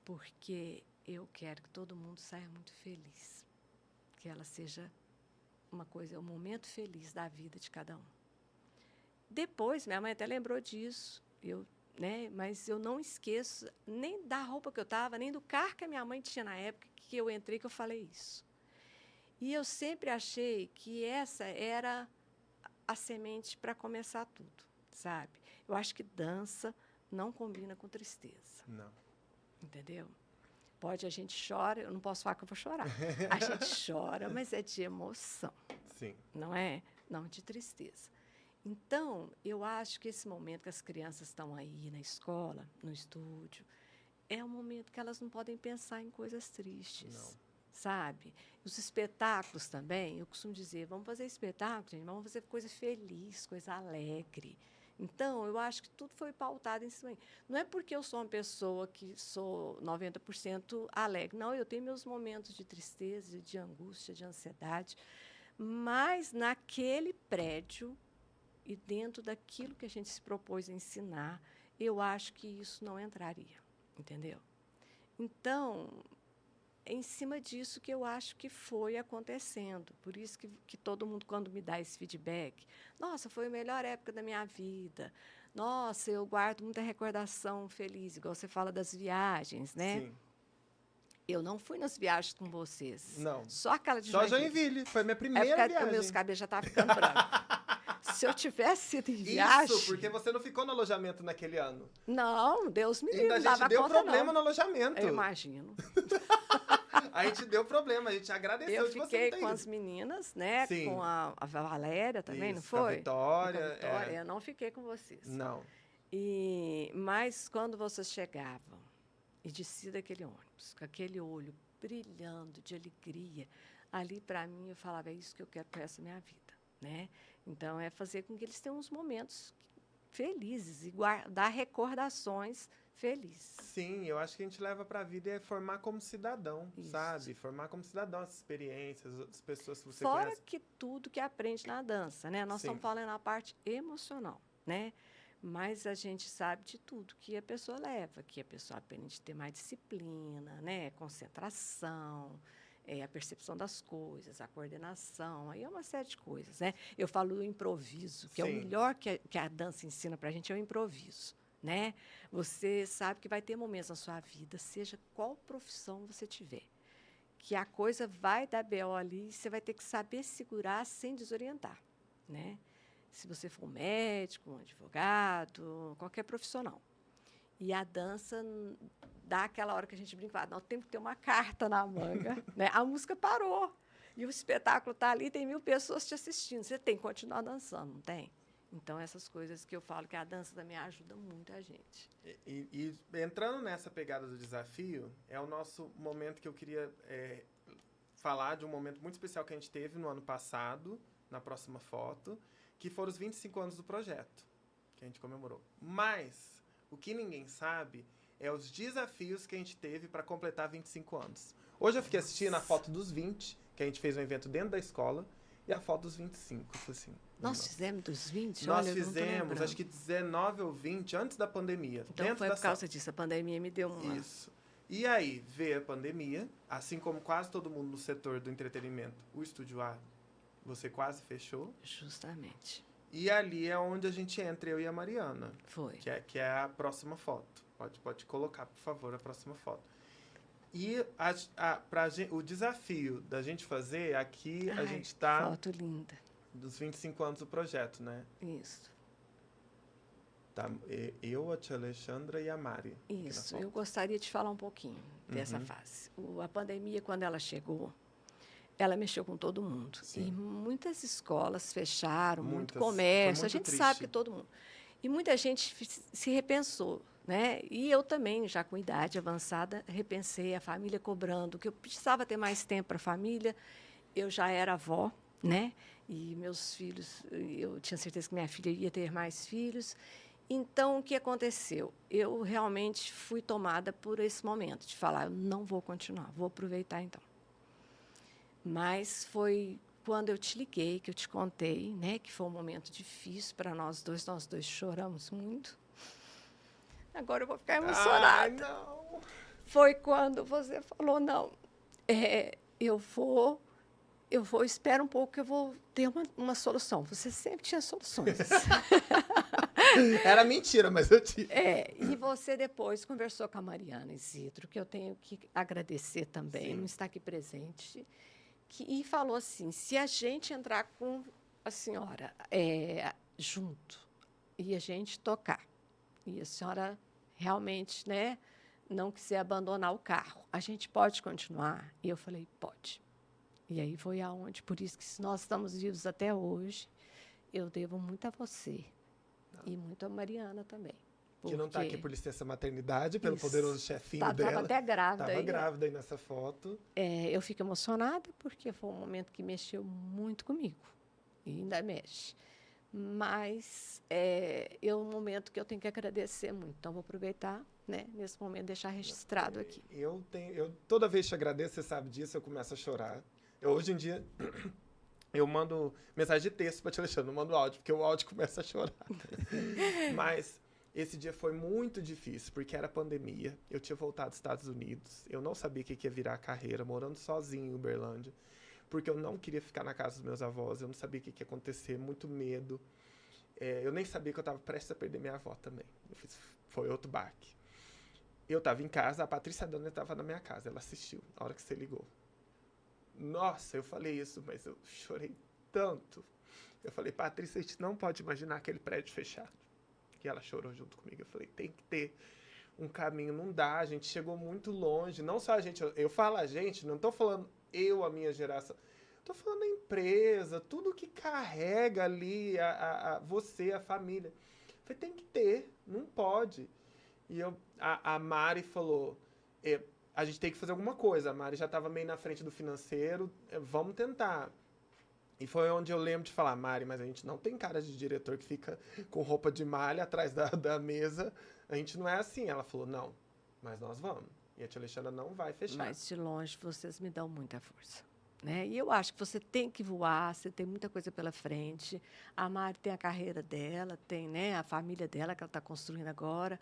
S2: Porque eu quero que todo mundo saia muito feliz. Que ela seja uma coisa, um momento feliz da vida de cada um. Depois, minha mãe até lembrou disso, mas eu não esqueço nem da roupa que eu estava, nem do carro que a minha mãe tinha na época que eu entrei, que eu falei isso. E eu sempre achei que essa era a semente para começar tudo, sabe? Eu acho que dança não combina com tristeza.
S1: Não.
S2: Entendeu? A gente chora, eu não posso falar que eu vou chorar. A gente chora, mas é de emoção.
S1: Sim.
S2: Não é? Não de tristeza. Então, eu acho que esse momento que as crianças estão aí na escola, no estúdio, é um momento que elas não podem pensar em coisas tristes.
S1: Não.
S2: Sabe? Os espetáculos também, eu costumo dizer, vamos fazer espetáculo, gente, vamos fazer coisa feliz, coisa alegre. Então, eu acho que tudo foi pautado em cima. Não é porque eu sou uma pessoa que sou 90% alegre. Não, eu tenho meus momentos de tristeza, de angústia, de ansiedade. Mas, naquele prédio, e dentro daquilo que a gente se propôs a ensinar, eu acho que isso não entraria. Entendeu? Então, é em cima disso que eu acho que foi acontecendo. Por isso que todo mundo, quando me dá esse feedback, nossa, foi a melhor época da minha vida. Nossa, eu guardo muita recordação feliz, igual você fala das viagens, né?
S1: Sim.
S2: Eu não fui nas viagens com vocês.
S1: Não.
S2: Só aquela de
S1: Só
S2: Joinville.
S1: Joinville. Foi minha primeira viagem.
S2: Meus cabelos já estavam ficando brancos. Se eu tivesse sido em viagem...
S1: Isso, porque você não ficou no alojamento naquele ano.
S2: Não, Deus me livre,
S1: Ainda
S2: não
S1: a gente
S2: dava
S1: deu
S2: conta,
S1: problema
S2: não.
S1: no alojamento.
S2: Eu imagino.
S1: A gente deu problema, a gente agradeceu
S2: Eu
S1: de você
S2: fiquei
S1: ter
S2: com
S1: ido.
S2: as meninas, né?
S1: Sim.
S2: Com a Valéria também, não
S1: Isso, com a
S2: foi?
S1: Vitória,
S2: Com a Vitória. Eu não fiquei com vocês.
S1: Não.
S2: Mas quando vocês chegavam e desci daquele ônibus, com aquele olho brilhando de alegria, ali para mim eu falava, é isso que eu quero para essa minha vida, né? Então é fazer com que eles tenham uns momentos felizes e dar recordações felizes.
S1: Sim, eu acho que a gente leva pra vida é formar como cidadão,
S2: Isso.
S1: sabe? Formar como cidadão as experiências, as pessoas que você
S2: Fora
S1: conhece.
S2: que tudo que aprende na dança, né? Nós
S1: Sim.
S2: estamos falando na parte emocional, né? Mas a gente sabe de tudo que a pessoa leva, que a pessoa aprende a ter mais disciplina, né? Concentração, a percepção das coisas, a coordenação, aí é uma série de coisas, né? Eu falo do improviso, que é o
S1: Sim.
S2: melhor que a dança ensina para a gente, é o improviso, né? Você sabe que vai ter momentos na sua vida, seja qual profissão você tiver, que a coisa vai dar B.O. ali e você vai ter que saber segurar sem desorientar, né? Se você for um médico, um advogado, qualquer profissional. E a dança dá aquela hora que a gente brinca, não, tem que ter uma carta na manga, né? A música parou e o espetáculo está ali, tem 1000 pessoas te assistindo. Você tem que continuar dançando, não tem? Então, essas coisas que eu falo que a dança também ajuda muito a gente.
S1: E entrando nessa pegada do desafio, é o nosso momento que eu queria falar de um momento muito especial que a gente teve no ano passado, na próxima foto, que foram os 25 anos do projeto, que a gente comemorou. Mas, o que ninguém sabe é os desafios que a gente teve para completar 25 anos. Hoje eu fiquei assistindo a foto dos 20, que a gente fez um evento dentro da escola, e a foto dos 25, assim.
S2: Nós fizemos dos 20?
S1: Nós
S2: Olha,
S1: fizemos, acho que 19 ou 20, antes da pandemia.
S2: Então
S1: dentro
S2: foi
S1: da
S2: por causa
S1: sala.
S2: disso, a pandemia me deu uma...
S1: Isso. E aí, veio a pandemia, assim como quase todo mundo no setor do entretenimento, o Estúdio A, você quase fechou.
S2: Justamente.
S1: E ali é onde a gente entra, eu e a Mariana.
S2: Foi.
S1: Que é a próxima foto. Pode colocar, por favor, a próxima foto. E o desafio da gente fazer, aqui a gente tá...
S2: Foto linda.
S1: Dos 25 anos do projeto, né?
S2: Isso.
S1: Tá, eu, a tia Alexandra e a Mari.
S2: Isso. Eu gostaria de falar um pouquinho dessa fase. A pandemia, quando ela chegou, ela mexeu com todo mundo.
S1: Sim.
S2: E muitas escolas fecharam, muito
S1: Muitas.
S2: comércio.
S1: Foi muito
S2: A gente
S1: triste.
S2: sabe que todo mundo... E muita gente se repensou, né? E eu também, já com idade avançada, repensei a família cobrando, que eu precisava ter mais tempo para a família. Eu já era avó, né? E meus filhos, eu tinha certeza que minha filha ia ter mais filhos. Então, o que aconteceu? Eu realmente fui tomada por esse momento de falar, eu não vou continuar, vou aproveitar então. Mas foi quando eu te liguei, que eu te contei, né, que foi um momento difícil para nós dois choramos muito. Agora eu vou ficar emocionada.
S1: Ai, não.
S2: Foi quando você falou, não, espera um pouco que eu vou ter uma solução. Você sempre tinha soluções.
S1: Era mentira, mas eu tive.
S2: E você depois conversou com a Mariana Isidro, que eu tenho que agradecer também,
S1: Sim.
S2: não está aqui presente, e falou assim, se a gente entrar com a senhora junto e a gente tocar, e a senhora realmente, né, não quiser abandonar o carro, a gente pode continuar? E eu falei, pode. E aí foi aonde, por isso que se nós estamos vivos até hoje, eu devo muito a você. E muito a Mariana também.
S1: Que não está aqui por licença maternidade, pelo
S2: Isso.
S1: poderoso chefinho dela.
S2: Estava até grávida.
S1: Estava grávida aí nessa foto.
S2: Eu fico emocionada porque foi um momento que mexeu muito comigo. E ainda mexe. Mas é um momento que eu tenho que agradecer muito. Então, vou aproveitar, né, nesse momento, deixar registrado aqui.
S1: Eu toda vez que te agradeço, você sabe disso, eu começo a chorar. Hoje em dia... Eu mando mensagem de texto para te Alexandre, não mando áudio, porque o áudio começa a chorar. Mas esse dia foi muito difícil, porque era pandemia. Eu tinha voltado dos Estados Unidos. Eu não sabia o que ia virar a carreira, morando sozinho em Uberlândia. Porque eu não queria ficar na casa dos meus avós. Eu não sabia o que ia acontecer, muito medo. Eu nem sabia que eu estava prestes a perder minha avó também. Foi outro baque. Eu estava em casa, a Patrícia Dona estava na minha casa. Ela assistiu, na hora que você ligou. Nossa, eu falei isso, mas eu chorei tanto. Eu falei, Patrícia, a gente não pode imaginar aquele prédio fechado. E ela chorou junto comigo. Eu falei, tem que ter um caminho, não dá, a gente chegou muito longe. Não só a gente, eu falo a gente, não estou falando eu, a minha geração. Estou falando a empresa, tudo que carrega ali, você, a família. Eu falei, tem que ter, não pode. E a Mari falou, a gente tem que fazer alguma coisa. A Mari já estava meio na frente do financeiro, vamos tentar. E foi onde eu lembro de falar, Mari, mas a gente não tem cara de diretor que fica com roupa de malha atrás da mesa. A gente não é assim. Ela falou, não, mas nós vamos. E a tia Alexandra não vai fechar.
S2: Mas de longe vocês me dão muita força. Né? E eu acho que você tem que voar, você tem muita coisa pela frente. A Mari tem a carreira dela, tem, né, a família dela que ela está construindo agora.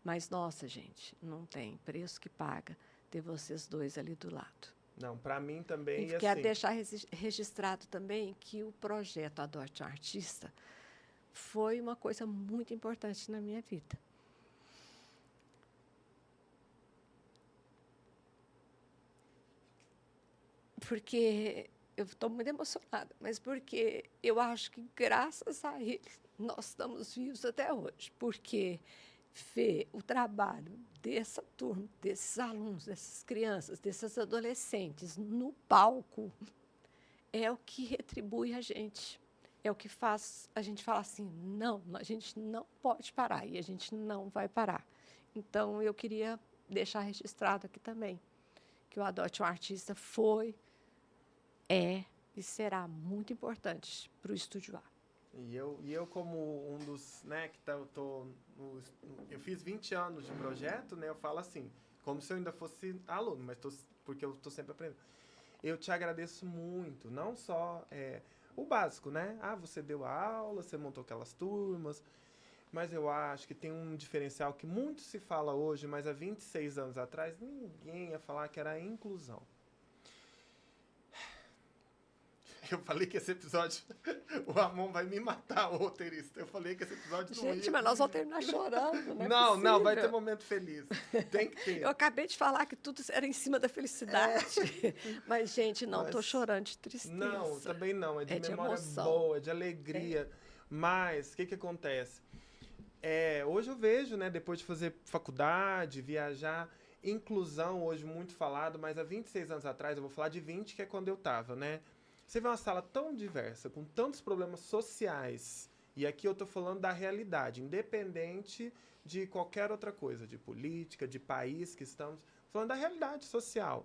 S2: Mas, nossa, gente, não tem preço que paga ter vocês dois ali do lado.
S1: Não, para mim também.
S2: E quero deixar registrado também que o projeto Adote um Artista foi uma coisa muito importante na minha vida. Porque eu estou muito emocionada, mas porque eu acho que, graças a ele, nós estamos vivos até hoje. Porque ver o trabalho dessa turma, desses alunos, dessas crianças, desses adolescentes no palco é o que retribui a gente. É o que faz a gente falar assim, não, a gente não pode parar e a gente não vai parar. Então, eu queria deixar registrado aqui também que o Adote um Artista foi, é e será muito importante para o Estúdio A.
S1: E eu como um dos, né, que eu fiz 20 anos de projeto, né, eu falo assim, como se eu ainda fosse aluno, mas porque eu estou sempre aprendendo. Eu te agradeço muito, não só o básico, né? Ah, você deu a aula, você montou aquelas turmas, mas eu acho que tem um diferencial que muito se fala hoje, mas há 26 anos atrás ninguém ia falar que era a inclusão. Eu falei que esse episódio, o Ramon vai me matar, o roteirista. Eu falei que esse episódio não ia...
S2: Gente, mas nós vamos terminar chorando, né?
S1: Não, vai ter momento feliz. Tem que ter.
S2: Eu acabei de falar que tudo era em cima da felicidade. Mas, gente, não, estou chorando de tristeza.
S1: Não, também não. É de memória
S2: emoção.
S1: Boa, de alegria. Mas, o que acontece? Hoje eu vejo, né, depois de fazer faculdade, viajar, inclusão hoje muito falado, mas há 26 anos atrás, eu vou falar de 20, que é quando eu estava, né? Você vê uma sala tão diversa, com tantos problemas sociais, e aqui eu estou falando da realidade, independente de qualquer outra coisa, de política, de país que estamos, falando da realidade social.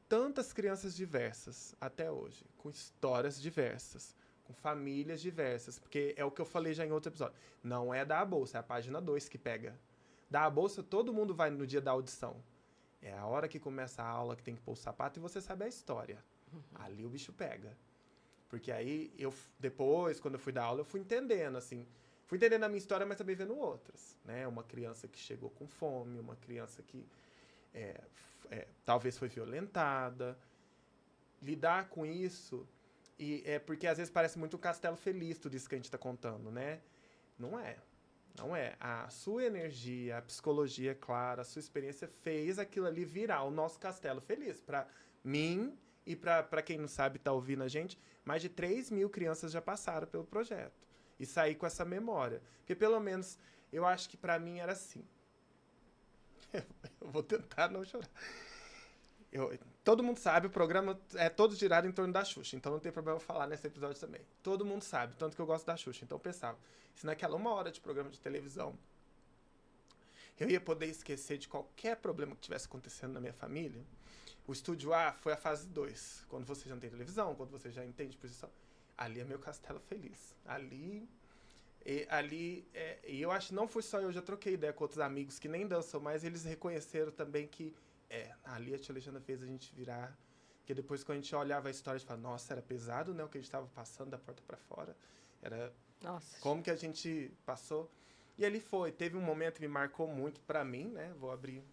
S1: Tantas crianças diversas até hoje, com histórias diversas, com famílias diversas, porque é o que eu falei já em outro episódio. Não é dar a bolsa, é a página 2 que pega. Dar a bolsa, todo mundo vai no dia da audição. É a hora que começa a aula que tem que pôr o sapato e você sabe a história. Ali o bicho pega. Porque aí, depois, quando eu fui dar aula, eu fui entendendo, assim. Fui entendendo a minha história, mas também vendo outras, né? Uma criança que chegou com fome, uma criança que talvez foi violentada. Lidar com isso, porque às vezes parece muito um castelo feliz tudo isso que a gente está contando, né? Não é. Não é. A sua energia, a psicologia, claro, a sua experiência fez aquilo ali virar o nosso castelo feliz. Para mim... E para quem não sabe, tá ouvindo a gente, mais de 3 mil crianças já passaram pelo projeto. E saí com essa memória. Porque pelo menos, eu acho que para mim era assim. Eu vou tentar não chorar. Todo mundo sabe, o programa é todo girado em torno da Xuxa. Então não tem problema eu falar nesse episódio também. Todo mundo sabe, tanto que eu gosto da Xuxa. Então eu pensava, se naquela 1 hora de programa de televisão eu ia poder esquecer de qualquer problema que tivesse acontecendo na minha família... O Estúdio A foi a fase 2. Quando você já não tem televisão, quando você já entende posição. Ali é meu castelo feliz. Ali... E eu acho que não foi só eu, já troquei ideia com outros amigos que nem dançam mais, eles reconheceram também que ali a tia Alexandra fez a gente virar. Porque depois, quando a gente olhava a história, a gente falava, nossa, era pesado, né? O que a gente estava passando da porta para fora. Era...
S2: Nossa.
S1: Como que a gente passou. E ali foi. Teve um momento que me marcou muito para mim, né? Vou abrir...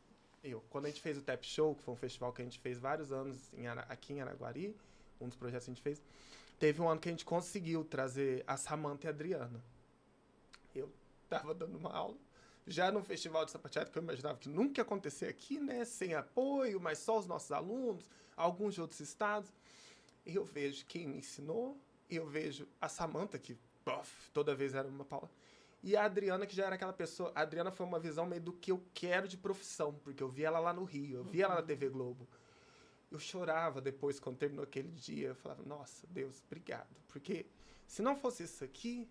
S1: Quando a gente fez o Tap Show, que foi um festival que a gente fez vários anos aqui em Araguari, um dos projetos que a gente fez, teve um ano que a gente conseguiu trazer a Samantha e a Adriana. Eu estava dando uma aula, já num festival de sapateado, que eu imaginava que nunca ia acontecer aqui, né? Sem apoio, mas só os nossos alunos, alguns de outros estados. E eu vejo quem me ensinou, eu vejo a Samantha, que toda vez era uma Paula, e a Adriana, que já era aquela pessoa... A Adriana foi uma visão meio do que eu quero de profissão, porque eu vi ela lá no Rio, eu vi ela na TV Globo. Eu chorava depois, quando terminou aquele dia. Eu falava, nossa, Deus, obrigado. Porque se não fosse isso aqui,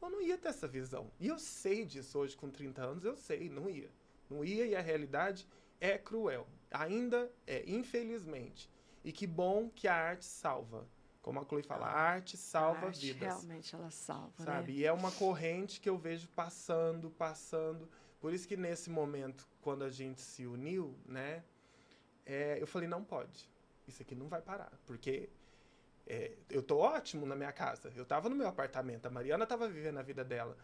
S1: eu não ia ter essa visão. E eu sei disso hoje, com 30 anos, eu sei, não ia. Não ia, e a realidade é cruel. Ainda é, infelizmente. E que bom que a arte salva. Como a Chloe fala, a arte salva
S2: a arte,
S1: vidas.
S2: realmente ela salva,
S1: Sabe?
S2: né?
S1: E é uma corrente que eu vejo passando, passando. Por isso que nesse momento, quando a gente se uniu, né? Eu falei, não pode. Isso aqui não vai parar. Porque eu tô ótimo na minha casa. Eu tava no meu apartamento. A Mariana tava vivendo a vida dela.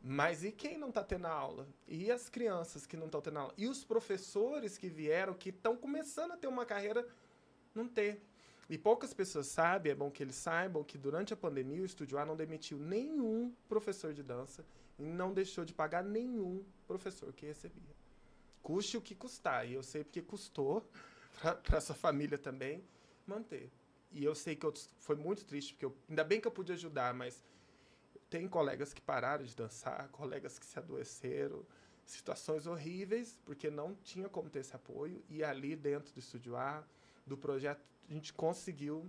S1: Mas e quem não tá tendo aula? E as crianças que não estão tendo aula? E os professores que vieram, que estão começando a ter uma carreira, não ter. E poucas pessoas sabem, é bom que eles saibam, que durante a pandemia o Estúdio A não demitiu nenhum professor de dança e não deixou de pagar nenhum professor que recebia. Custe o que custar. E eu sei porque custou, para essa família também, manter. E eu sei que foi muito triste, porque ainda bem que eu pude ajudar, mas tem colegas que pararam de dançar, colegas que se adoeceram, situações horríveis, porque não tinha como ter esse apoio. E ali dentro do Estúdio A, do projeto, a gente conseguiu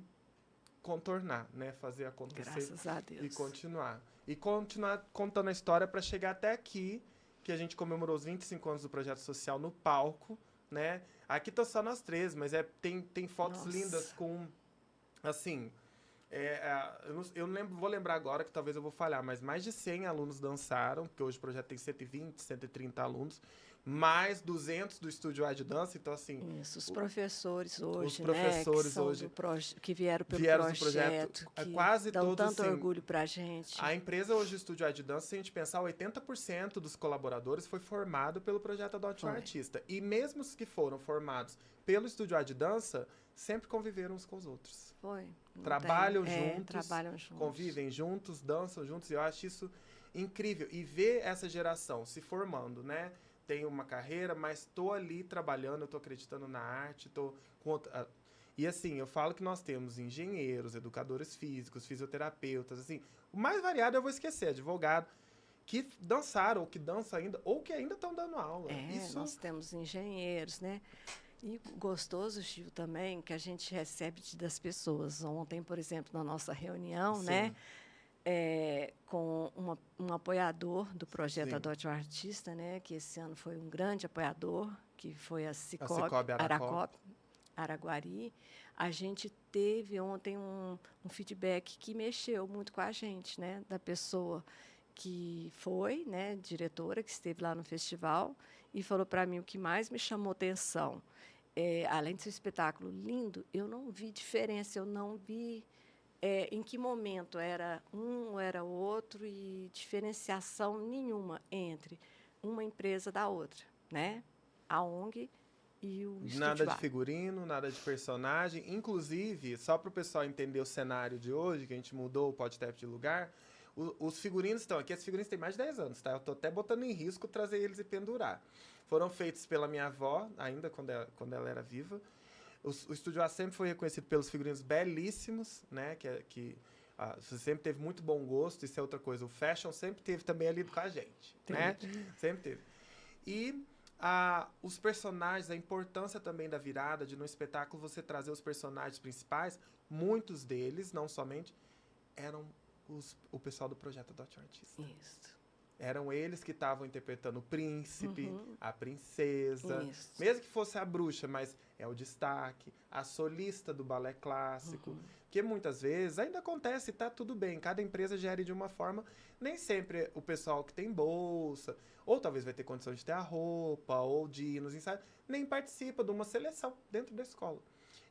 S1: contornar, né? Fazer acontecer.
S2: Graças a Deus.
S1: E continuar. E continuar contando a história para chegar até aqui, que a gente comemorou os 25 anos do projeto social no palco, né? Aqui estão só nós três, mas tem fotos lindas com, assim... eu não lembro, vou lembrar agora, que talvez eu vou falhar, mas mais de 100 alunos dançaram, porque hoje o projeto tem 120, 130 alunos, mais 200 do Estúdio A de Dança, então assim...
S2: Isso, os professores hoje,
S1: os professores
S2: né,
S1: hoje
S2: que vieram pelo
S1: do
S2: projeto, que
S1: quase
S2: dão
S1: todos,
S2: tanto
S1: assim,
S2: orgulho pra gente.
S1: a empresa hoje, o Estúdio A de Dança, se a gente pensar, 80% dos colaboradores foi formado pelo projeto Adote um Artista. E mesmo os que foram formados pelo Estúdio A de Dança, sempre conviveram uns com os outros. Trabalham juntos, convivem juntos, dançam juntos, e eu acho isso incrível. E ver essa geração se formando, né? Tenho uma carreira, mas tô ali trabalhando, eu tô acreditando na arte, E assim, eu falo que nós temos engenheiros, educadores físicos, fisioterapeutas, assim, o mais variado eu vou esquecer, advogado, que dançaram, ou que dançam ainda, ou que ainda estão dando aula.
S2: Nós temos engenheiros, né? E gostoso, Gil, também, que a gente recebe das pessoas. Ontem, por exemplo, na nossa reunião,
S1: Sim.
S2: né? Com um apoiador do projeto
S1: Sim.
S2: Adote um Artista, né? Que esse ano foi um grande apoiador, que foi a Cicobi Araguari. A gente teve ontem um feedback que mexeu muito com a gente, né? Da pessoa que foi, né, diretora, que esteve lá no festival, e falou para mim o que mais me chamou atenção. Além de ser um espetáculo lindo, eu não vi diferença, eu não vi em que momento era um ou era outro, e diferenciação nenhuma entre uma empresa da outra, né? A ONG e o Estúdio A.
S1: Nada de figurino, nada de personagem. Inclusive, só para o pessoal entender o cenário de hoje, que a gente mudou o podcast de lugar, os figurinos estão aqui. Esses figurinos têm mais de 10 anos, tá? Eu tô até botando em risco trazer eles e pendurar. Foram feitos pela minha avó, ainda quando ela era viva. O Estúdio A sempre foi reconhecido pelos figurinos belíssimos, né? Você sempre teve muito bom gosto, isso é outra coisa. O fashion sempre teve também ali com a gente, né? Sempre teve. E os personagens, a importância também da virada, de no espetáculo você trazer os personagens principais, muitos deles, não somente, eram o pessoal do projeto Adote um Artista.
S2: Isso.
S1: Eram eles que estavam interpretando o príncipe, a princesa,
S2: Isso.
S1: mesmo que fosse a bruxa, mas é o destaque, a solista do balé clássico, que muitas vezes ainda acontece, tá tudo bem, cada empresa gere de uma forma, nem sempre o pessoal que tem bolsa, ou talvez vai ter condição de ter a roupa, ou de ir nos ensaios, nem participa de uma seleção dentro da escola.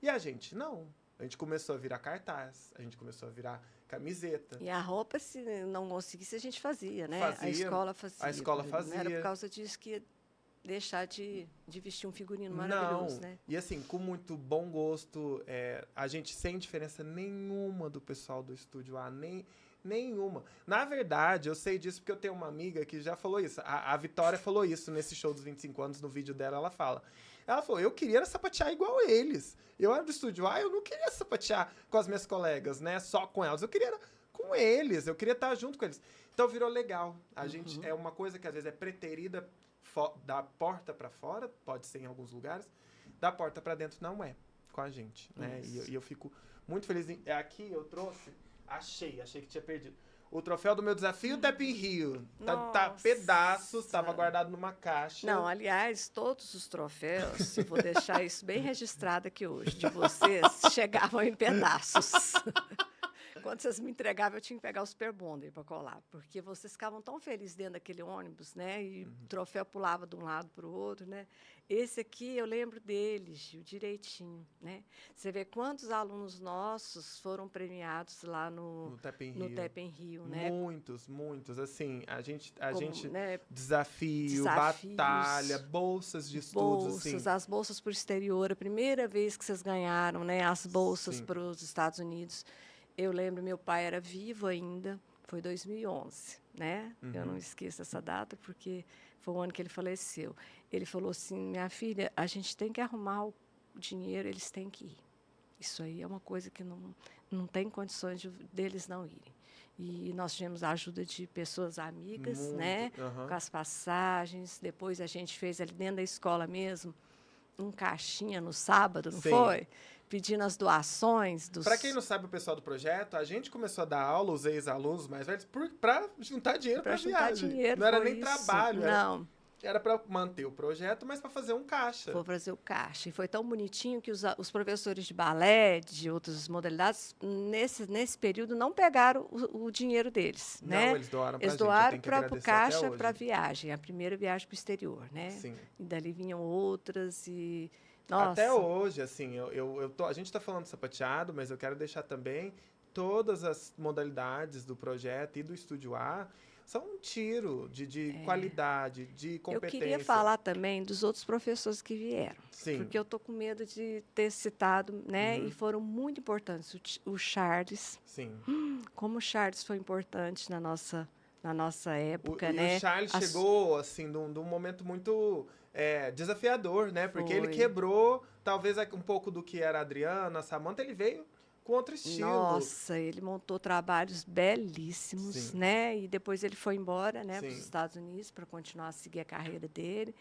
S1: E a gente, não. A gente começou a virar cartaz, a gente começou a virar camiseta.
S2: E a roupa, se não conseguisse, a gente fazia, né?
S1: Fazia,
S2: a escola fazia.
S1: A escola fazia.
S2: Não era por causa disso que ia deixar de vestir um figurino maravilhoso, né?
S1: E assim, com muito bom gosto, a gente sem diferença nenhuma do pessoal do Estúdio A, nenhuma. Na verdade, eu sei disso porque eu tenho uma amiga que já falou isso. A Vitória falou isso nesse show dos 25 anos, no vídeo dela, ela fala. Ela falou, eu queria sapatear igual eles. Eu era do Estúdio A, eu não queria sapatear com as minhas colegas, né? Só com elas. Eu queria com eles, eu queria estar junto com eles. Então virou legal. A gente é uma coisa que às vezes é preterida da porta para fora, pode ser em alguns lugares, da porta para dentro não é com a gente, né? E eu fico muito feliz. Aqui eu trouxe, achei que tinha perdido. o troféu do meu desafio Tep em Rio. Tá
S2: Nossa.
S1: pedaços, estava guardado numa caixa.
S2: Não, aliás, todos os troféus, eu vou deixar isso bem registrado aqui hoje, de vocês, chegavam em pedaços. Quando vocês me entregavam, eu tinha que pegar o Super Bonder para colar, porque vocês ficavam tão felizes dentro daquele ônibus, né? E o troféu pulava de um lado para o outro, né? Esse aqui eu lembro dele, Gil, direitinho, né? Você vê quantos alunos nossos foram premiados lá no Tep em Rio, né?
S1: Muitos. Assim, a gente
S2: né?
S1: desafios, batalha, bolsas de estudos, assim.
S2: As bolsas para o exterior, a primeira vez que vocês ganharam, né? As bolsas para os Estados Unidos. Eu lembro, meu pai era vivo ainda, foi 2011, né? Eu não esqueço essa data, porque foi o ano que ele faleceu. Ele falou assim, minha filha, a gente tem que arrumar o dinheiro, eles têm que ir. Isso aí é uma coisa que não tem condições deles não irem. E nós tivemos a ajuda de pessoas amigas, né? Com as passagens. Depois a gente fez ali dentro da escola mesmo, um caixinha no sábado, não foi? Pedindo as doações dos...
S1: Para quem não sabe, o pessoal do projeto, a gente começou a dar aula, os ex-alunos mais velhos, para juntar dinheiro para viagem. Não era nem trabalho.
S2: Não.
S1: Era para manter o projeto, mas para fazer um caixa.
S2: Vou fazer o caixa. E foi tão bonitinho que os professores de balé, de outras modalidades, nesse período, não pegaram o dinheiro deles.
S1: Não,
S2: né?
S1: Eles doaram para
S2: Eles doaram para o caixa para a viagem, a primeira viagem para o exterior. Né?
S1: Sim.
S2: E dali vinham outras e... Nossa.
S1: Até hoje, assim, a gente está falando de sapateado, mas eu quero deixar também todas as modalidades do projeto e do Estúdio A são um tiro de qualidade, de competência.
S2: Eu queria falar também dos outros professores que vieram.
S1: Sim.
S2: Porque eu estou com medo de ter citado, né? E foram muito importantes. O Charles.
S1: Sim.
S2: Como o Charles foi importante na nossa época,
S1: né? O Charles chegou, assim, de um momento muito... desafiador, né? Porque ele quebrou, talvez, um pouco do que era a Adriana, a Samantha, ele veio com outro estilo.
S2: Nossa, ele montou trabalhos belíssimos, Sim. né? E depois ele foi embora, né, para os Estados Unidos para continuar a seguir a carreira dele.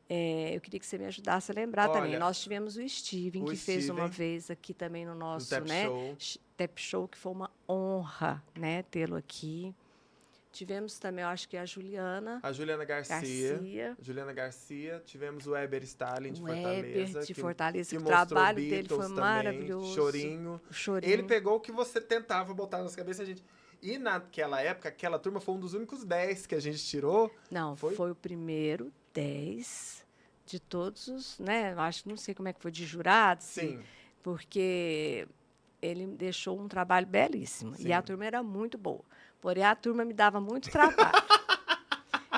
S2: Eu queria que você me ajudasse a lembrar também. Nós tivemos o Steven, que fez uma vez aqui também no nosso, Tep Show, que foi uma honra, né, tê-lo aqui. Tivemos também, eu acho que a Juliana
S1: Garcia. Juliana Garcia. Tivemos o Weber Stalin, de Fortaleza.
S2: Que o trabalho dele foi também, maravilhoso.
S1: Chorinho. Ele pegou o que você tentava botar nas cabeças, gente. E naquela época, aquela turma foi um dos únicos 10 que a gente tirou.
S2: Não, foi o primeiro 10 de todos os, né? Não sei como é que foi, de jurados.
S1: Sim.
S2: Porque ele deixou um trabalho belíssimo. Sim. E a turma era muito boa. Porém, a turma me dava muito trabalho.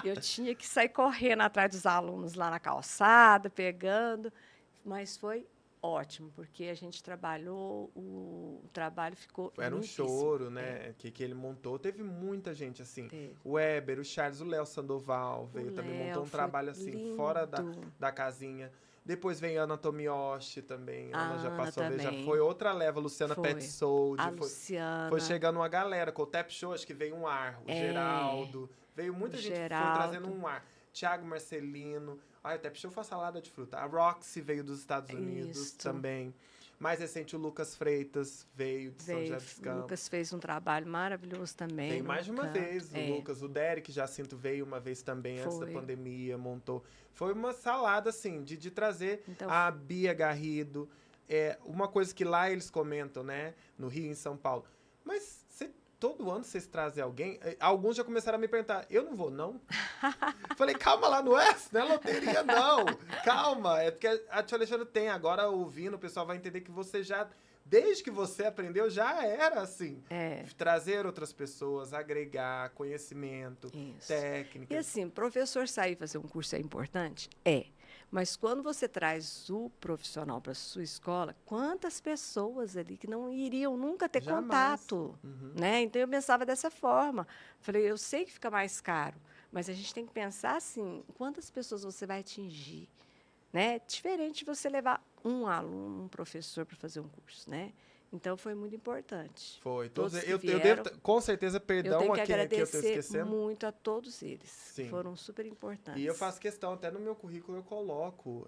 S2: Eu tinha que sair correndo atrás dos alunos lá na calçada, pegando. Mas foi ótimo, porque a gente trabalhou, o trabalho ficou
S1: Era um choro, né? Que ele montou. Teve muita gente, assim. O Weber, o Charles, o Léo Sandoval veio também, montou um trabalho, assim, lindo. Fora da casinha. Depois veio a Ana Tomioshi também. A Ana já passou a ver, já foi outra leva. Luciana Petzold.
S2: Luciana.
S1: Foi chegando uma galera. Com o Tep Show, acho que veio um ar. O Geraldo. Veio muita gente que foi trazendo um ar. Tiago Marcelino. O Tep Show foi a salada de fruta. A Roxy veio dos Estados Unidos também. Mais recente, o Lucas Freitas veio de São José dos Campos.
S2: O Lucas fez um trabalho maravilhoso também.
S1: Veio mais de uma vez, o Lucas. O Derek Jacinto veio uma vez também, antes da pandemia, montou. Foi uma salada, assim, de trazer a Bia Garrido. Uma coisa que lá eles comentam, né, no Rio e em São Paulo. Mas todo ano vocês trazem alguém? Alguns já começaram a me perguntar, eu não vou, não? Falei, calma lá, não é loteria, não. Calma, é porque a Tia Alexandra tem. Agora, ouvindo, o pessoal vai entender que você já, desde que você aprendeu, já era assim. Trazer outras pessoas, agregar conhecimento, técnica.
S2: E assim, professor sair fazer um curso é importante? Mas quando você traz o profissional para a sua escola, quantas pessoas ali que não iriam nunca ter contato, né? Então, eu pensava dessa forma. Falei, eu sei que fica mais caro, mas a gente tem que pensar assim, quantas pessoas você vai atingir, né? Diferente de você levar um aluno, um professor para fazer um curso, né? Então, foi muito importante.
S1: Foi.
S2: Todos que
S1: Eu
S2: vieram,
S1: devo, com certeza,
S2: eu
S1: perdão
S2: tenho que
S1: a quem aqui eu tô
S2: agradecer
S1: esquecendo.
S2: muito a todos eles, que
S1: Sim.
S2: foram super
S1: E
S2: importantes.
S1: eu faço questão, até no meu currículo eu coloco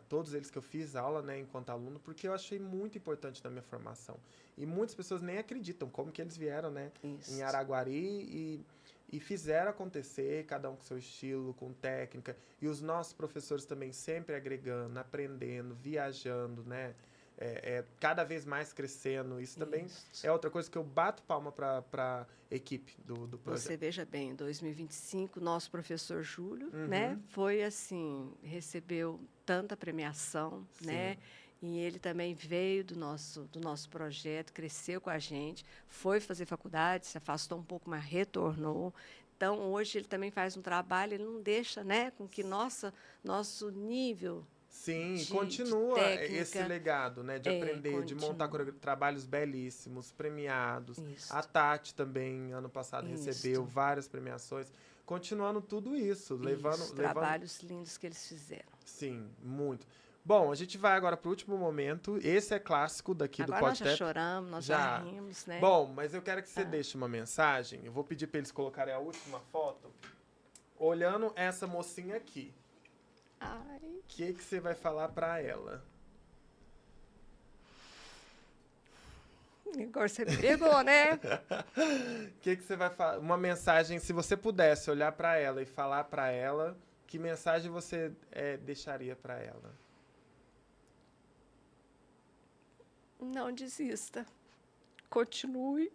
S1: todos eles que eu fiz aula, né, enquanto aluno, porque eu achei muito importante na minha formação. E muitas pessoas nem acreditam como que eles vieram, né,
S2: Isso.
S1: em Araguari e fizeram acontecer, cada um com seu estilo, com técnica. E os nossos professores também sempre agregando, aprendendo, viajando, né, cada vez mais crescendo. Isso também
S2: Isso.
S1: é outra coisa que eu bato palma para equipe do projeto.
S2: Você veja bem, em 2025, nosso professor Júlio,
S1: Uhum.
S2: né, foi assim, recebeu tanta premiação,
S1: Sim.
S2: né, e ele também veio do nosso projeto, cresceu com a gente, foi fazer faculdade, se afastou um pouco, mas retornou. Então, hoje ele também faz um trabalho, ele não deixa, né, com que nosso nível
S1: Sim,
S2: de
S1: continua esse
S2: técnica
S1: legado, né? De aprender, de montar
S2: continua.
S1: trabalhos belíssimos, premiados.
S2: Isso.
S1: A Tati também, ano passado, recebeu
S2: Isso.
S1: várias premiações. Continuando tudo isso,
S2: Isso,
S1: levando...
S2: trabalhos lindos que eles fizeram.
S1: Sim, muito. Bom, a gente vai agora para o último momento. Esse é clássico daqui
S2: Agora
S1: do
S2: nós já
S1: podcast.
S2: choramos, nós já rimos, né?
S1: Bom, mas eu quero que você deixe uma mensagem. Eu vou pedir para eles colocarem a última foto. Olhando essa mocinha aqui.
S2: Ai.
S1: O que você vai falar para ela?
S2: Agora você me pegou, né?
S1: O que você vai falar? Uma mensagem, se você pudesse olhar para ela e falar para ela, que mensagem você deixaria para ela?
S2: Não desista. Continue.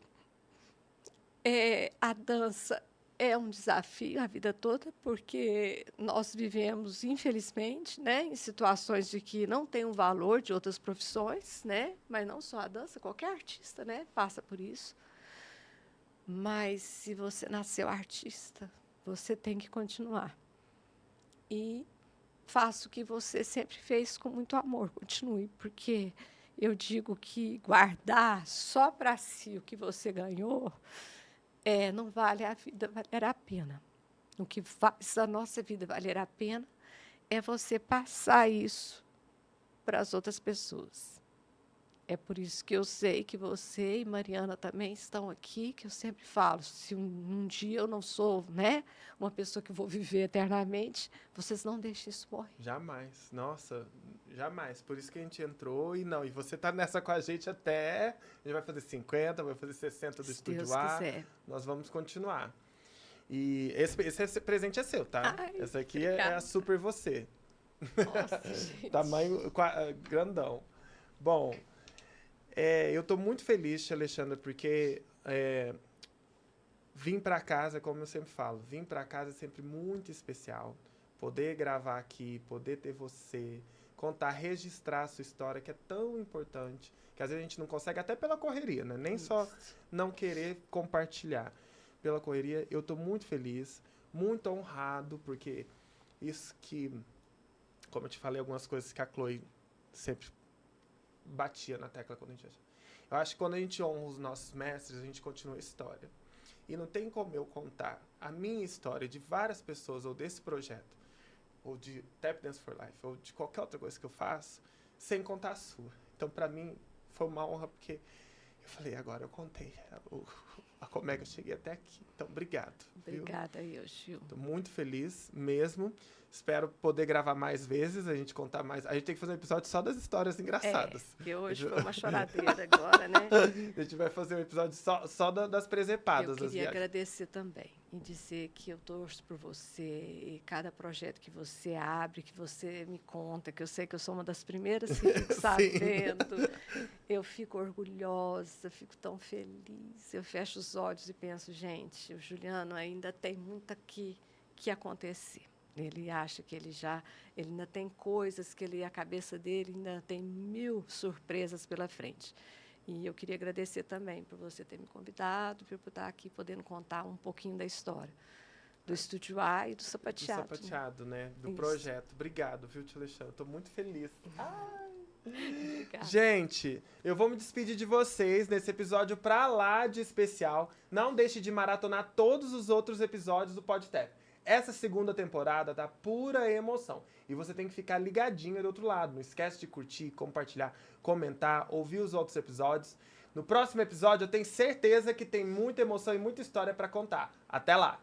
S2: A dança é um desafio a vida toda, porque nós vivemos, infelizmente, né, em situações de que não tem um valor de outras profissões, né? Mas não só a dança, qualquer artista, né, passa por isso. Mas se você nasceu artista, você tem que continuar. E faça o que você sempre fez com muito amor, continue, porque eu digo que guardar só para si o que você ganhou não vale a vida valer a pena. O que faz a nossa vida valer a pena é você passar isso para as outras pessoas. É por isso que eu sei que você e Mariana também estão aqui, que eu sempre falo, se um dia eu não sou, né, uma pessoa que vou viver eternamente, vocês não deixem isso morrer.
S1: Jamais. Nossa, jamais. Por isso que a gente entrou e você tá nessa com a gente até... A gente vai fazer 50, vai fazer 60 do Estúdio A.
S2: Quiser.
S1: Nós vamos continuar. E esse presente é seu, tá?
S2: Ai,
S1: essa aqui
S2: obrigada.
S1: é a super você.
S2: Nossa, gente.
S1: Tamanho grandão. Bom... eu tô muito feliz, tia Alexandra, porque vim para casa, como eu sempre falo, vim para casa é sempre muito especial. Poder gravar aqui, poder ter você, contar, registrar a sua história, que é tão importante, que às vezes a gente não consegue, até pela correria, né? Nem só não querer compartilhar. Pela correria, eu tô muito feliz, muito honrado, porque isso que, como eu te falei, algumas coisas que a Chloe sempre batia na tecla quando a gente... Eu acho que quando a gente honra os nossos mestres, a gente continua a história. E não tem como eu contar a minha história de várias pessoas, ou desse projeto, ou de Tap Dance for Life, ou de qualquer outra coisa que eu faço, sem contar a sua. Então, pra mim, foi uma honra, porque eu falei, agora eu contei como é que eu cheguei até aqui. Então, obrigado.
S2: Obrigada, Yoshio.
S1: Tô muito feliz mesmo. Espero poder gravar mais vezes, a gente contar mais. A gente tem que fazer um episódio só das histórias engraçadas.
S2: Porque hoje foi uma choradeira agora, né?
S1: A gente vai fazer um episódio só das presepadas.
S2: Eu
S1: das
S2: queria
S1: viagens.
S2: agradecer também e dizer que eu torço por você e cada projeto que você abre, que você me conta, que eu sei que eu sou uma das primeiras que fico sabendo. Eu fico orgulhosa, fico tão feliz. Eu fecho os olhos e penso, gente, o Juliano ainda tem muito que acontecer. Ele acha que ele ainda tem coisas que a cabeça dele ainda tem 1000 surpresas pela frente. E eu queria agradecer também por você ter me convidado, por eu estar aqui podendo contar um pouquinho da história do Estúdio A e do Sapateado.
S1: Do Sapateado, né? Do
S2: Isso.
S1: projeto. Obrigado, viu, tia Alexandre? Estou muito feliz.
S2: Obrigada.
S1: Gente, eu vou me despedir de vocês nesse episódio pra lá de especial. Não deixe de maratonar todos os outros episódios do PodTap. Essa segunda temporada tá pura emoção. E você tem que ficar ligadinho do outro lado. Não esquece de curtir, compartilhar, comentar, ouvir os outros episódios. No próximo episódio eu tenho certeza que tem muita emoção e muita história para contar. Até lá!